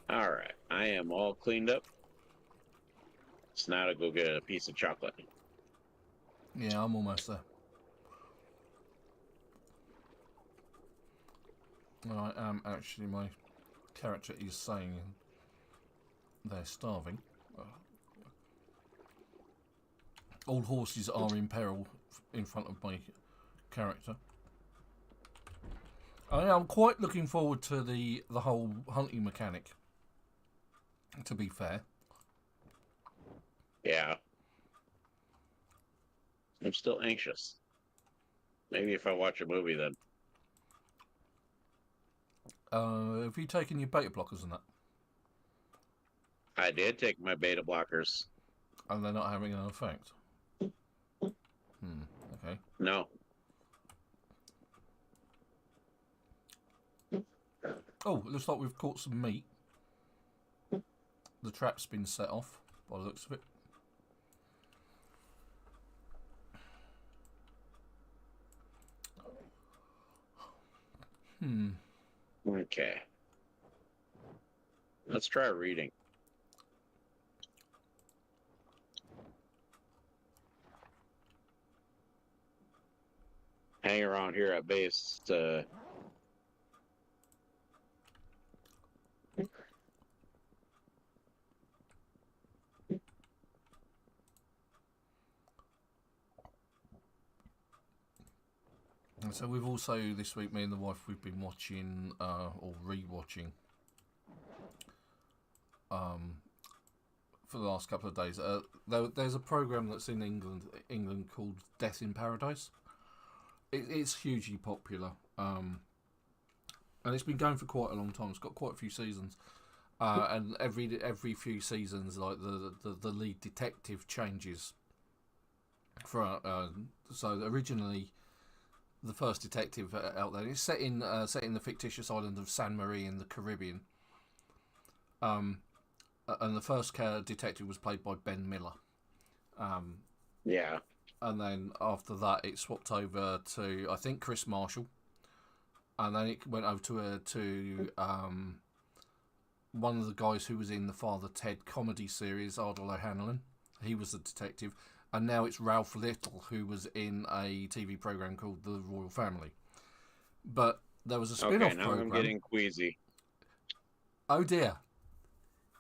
all right, I am all cleaned up. It's now to go get a piece of chocolate. Yeah, I'm almost there. Well, I am actually, my character is saying they're starving. All horses are in peril in front of my character. I'm quite looking forward to the whole hunting mechanic, to be fair. Yeah. I'm still anxious. Maybe if I watch a movie then. Have you taken your beta blockers and that? I did take my beta blockers. And they're not having an effect? Okay. No. Oh, it looks like we've caught some meat. The trap's been set off, by the looks of it. Okay. Let's try reading. Hang around here at base. And so we've also, this week, me and the wife, we've been watching, or re-watching, for the last couple of days. There's a programme that's in England called Death in Paradise. It's hugely popular, and it's been going for quite a long time. It's got quite a few seasons, and every few seasons, like the lead detective changes, So originally, the first detective out there. It's set in the fictitious island of San Marie in the Caribbean. And the first detective was played by Ben Miller. Yeah. And then after that, it swapped over to, I think, Chris Marshall. And then it went over to one of the guys who was in the Father Ted comedy series, Ardal O'Hanlon. He was the detective. And now it's Ralph Little, who was in a TV program called The Royal Family. But there was a spin-off now program. I'm getting queasy. Oh dear.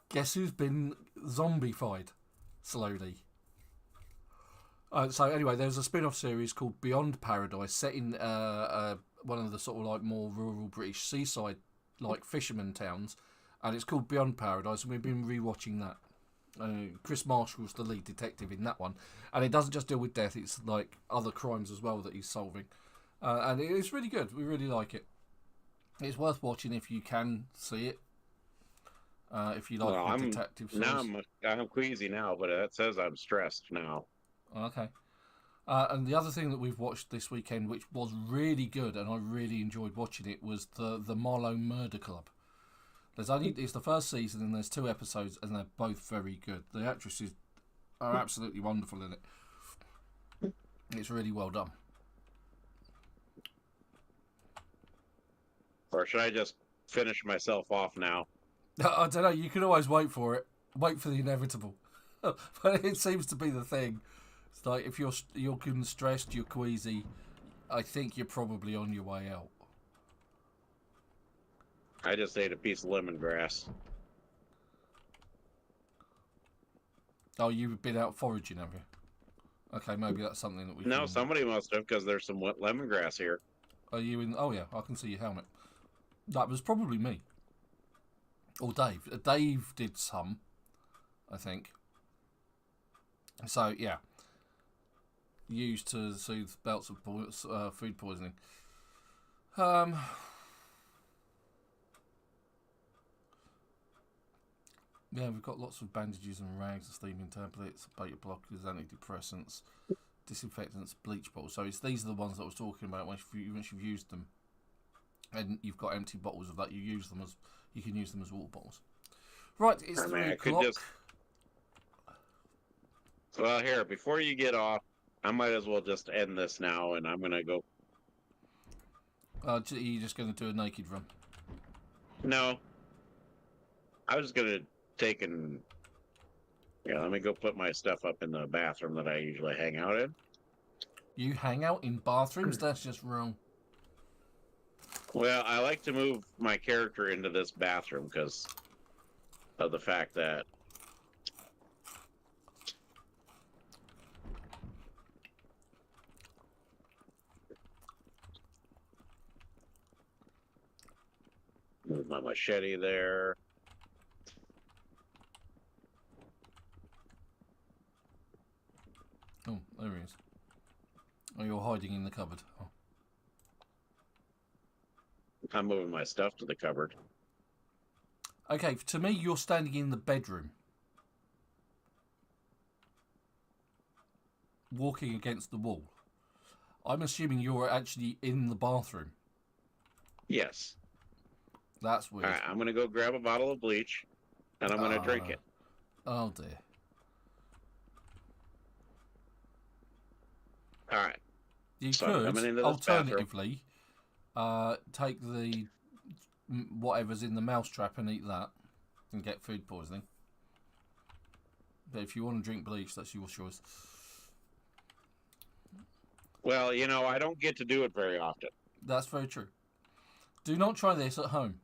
Guess who's been zombified slowly? So anyway, there's a spin-off series called Beyond Paradise, set in one of the sort of like more rural British seaside, like fisherman towns, and it's called Beyond Paradise, and we've been rewatching that. Chris Marshall's the lead detective in that one, and it doesn't just deal with death; it's like other crimes as well that he's solving, and it's really good. We really like it. It's worth watching if you can see it. If you like the detective series. Now I'm queasy now, but that says I'm stressed now. Okay. And the other thing that we've watched this weekend, which was really good, and I really enjoyed watching it, was the Marlowe Murder Club. It's the first season, and there's 2 episodes, and they're both very good. The actresses are absolutely wonderful in it. It's really well done. Or should I just finish myself off now? I don't know. You can always wait for it. Wait for the inevitable. But it seems to be the thing. It's like if you're stressed, you're queasy, I think you're probably on your way out. I just ate a piece of lemongrass. Oh, you've been out foraging, have you? Okay, maybe that's something that we No, can... somebody must have, because there's some wet lemongrass here. Are you in... Oh, yeah, I can see your helmet. That was probably me. Or Dave. Dave did some, I think. So, yeah. Used to soothe bouts of food poisoning. Yeah, we've got lots of bandages and rags, steaming tablets, beta blockers, antidepressants, disinfectants, bleach bottles. So these are the ones that I was talking about. Once you've used them, and you've got empty bottles of that, you can use them as water bottles. Right, it's 3 o'clock. Well, here, before you get off, I might as well just end this now, and I'm gonna go. Are you just going to do a naked run? No, I was gonna take and let me go put my stuff up in the bathroom that I usually hang out in. You hang out in bathrooms? That's just wrong. Well, I like to move my character into this bathroom because of the fact that move my machete there. Oh, there he is. Oh, you're hiding in the cupboard. Oh. I'm moving my stuff to the cupboard. Okay, to me, you're standing in the bedroom. Walking against the wall. I'm assuming you're actually in the bathroom. Yes. That's weird. All right, I'm going to go grab a bottle of bleach, and I'm going to drink it. Oh, dear. All right. You could, alternatively, take the whatever's in the mousetrap and eat that and get food poisoning. But if you want to drink bleach, that's your choice. Well, I don't get to do it very often. That's very true. Do not try this at home.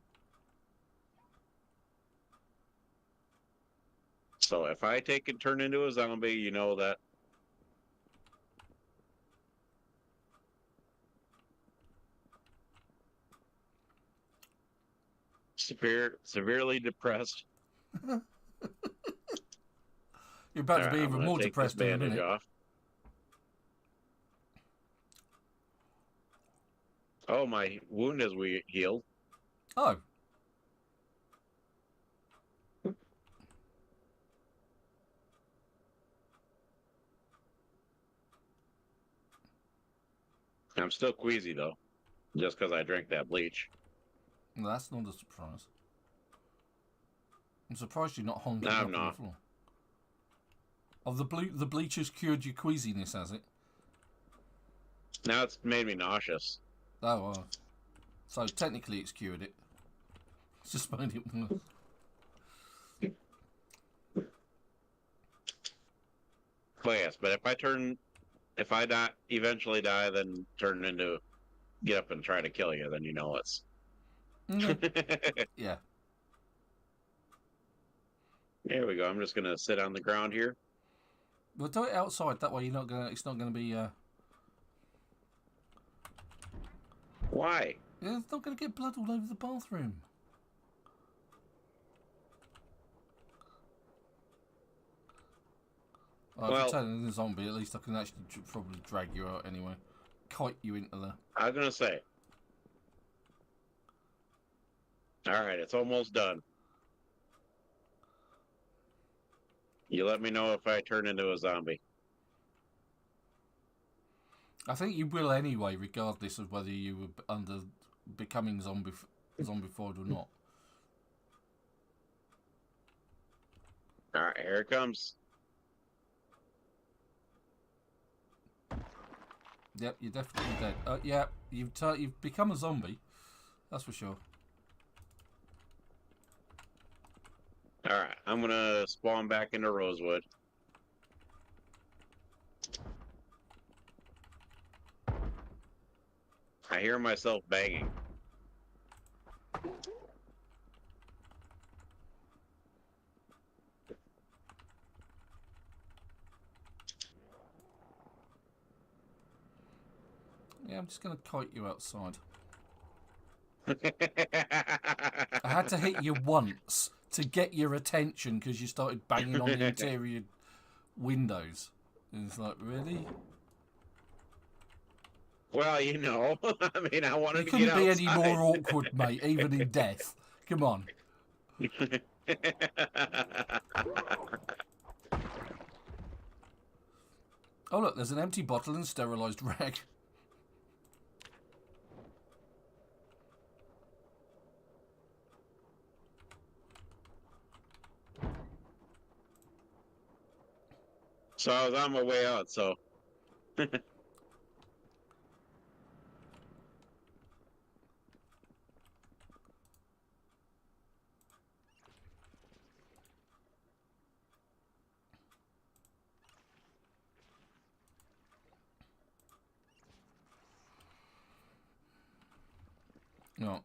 So if I take and turn into a zombie, you know that. Severely depressed. You're about to be even more depressed in a minute. Off. Oh, my wound has healed. Oh. I'm still queasy though, just because I drank that bleach. No, that's not a surprise. I'm surprised you're not honking No, up I'm on the not. floor. Of the bleach has cured your queasiness, has it? Now it's made me nauseous. Oh, so technically it's cured it. It's just made it worse. But yes, but if I die, eventually die, then turn into get up and try to kill you, then you know it's. Yeah. There we go. I'm just gonna sit on the ground here. We'll do it outside. That way you're not gonna. It's not gonna be. Why? Yeah, it's not gonna get blood all over the bathroom. Well, if you're turning into a zombie, at least I can actually probably drag you out anyway. Kite you into the. I was gonna say. All right, it's almost done. You let me know if I turn into a zombie. I think you will anyway, regardless of whether you were under becoming zombified or not. All right, here it comes. Yep, you're definitely dead. Yeah, you've become a zombie. That's for sure. All right, I'm gonna spawn back into Rosewood. I hear myself banging. Yeah, I'm just gonna kite you outside. I had to hit you once to get your attention because you started banging on the interior windows. And it's like, really? Well, you know, I mean, I wanted You to get couldn't be outside. any more awkward, mate, even in death. Come on. Oh, look, there's an empty bottle and sterilised rag. So I was on my way out, so. No,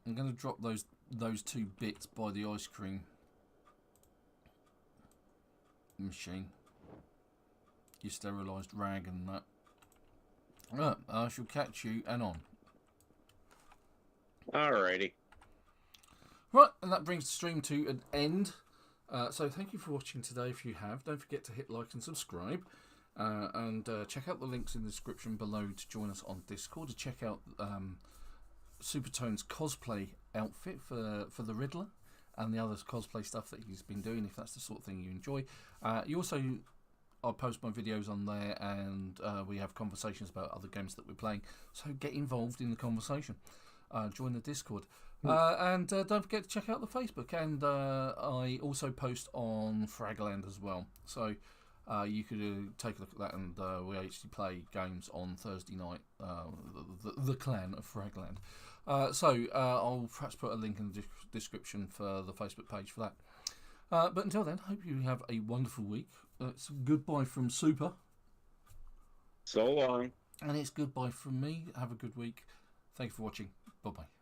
I'm going to drop those 2 bits by the ice cream machine. Your sterilised rag and that. Right, I shall catch you and on. Alrighty. Right, and that brings the stream to an end. So thank you for watching today. If you have, don't forget to hit like and subscribe. And check out the links in the description below to join us on Discord. To check out Supertone's cosplay outfit for the Riddler and the other cosplay stuff that he's been doing, if that's the sort of thing you enjoy. You also, I post my videos on there, and we have conversations about other games that we're playing. So get involved in the conversation. Join the Discord. And don't forget to check out the Facebook. And I also post on Fragland as well. So you could take a look at that, and we actually play games on Thursday night, the clan of Fragland. So I'll perhaps put a link in the description for the Facebook page for that. But until then, hope you have a wonderful week. It's goodbye from Super. So long. And it's goodbye from me. Have a good week. Thank you for watching. Bye-bye.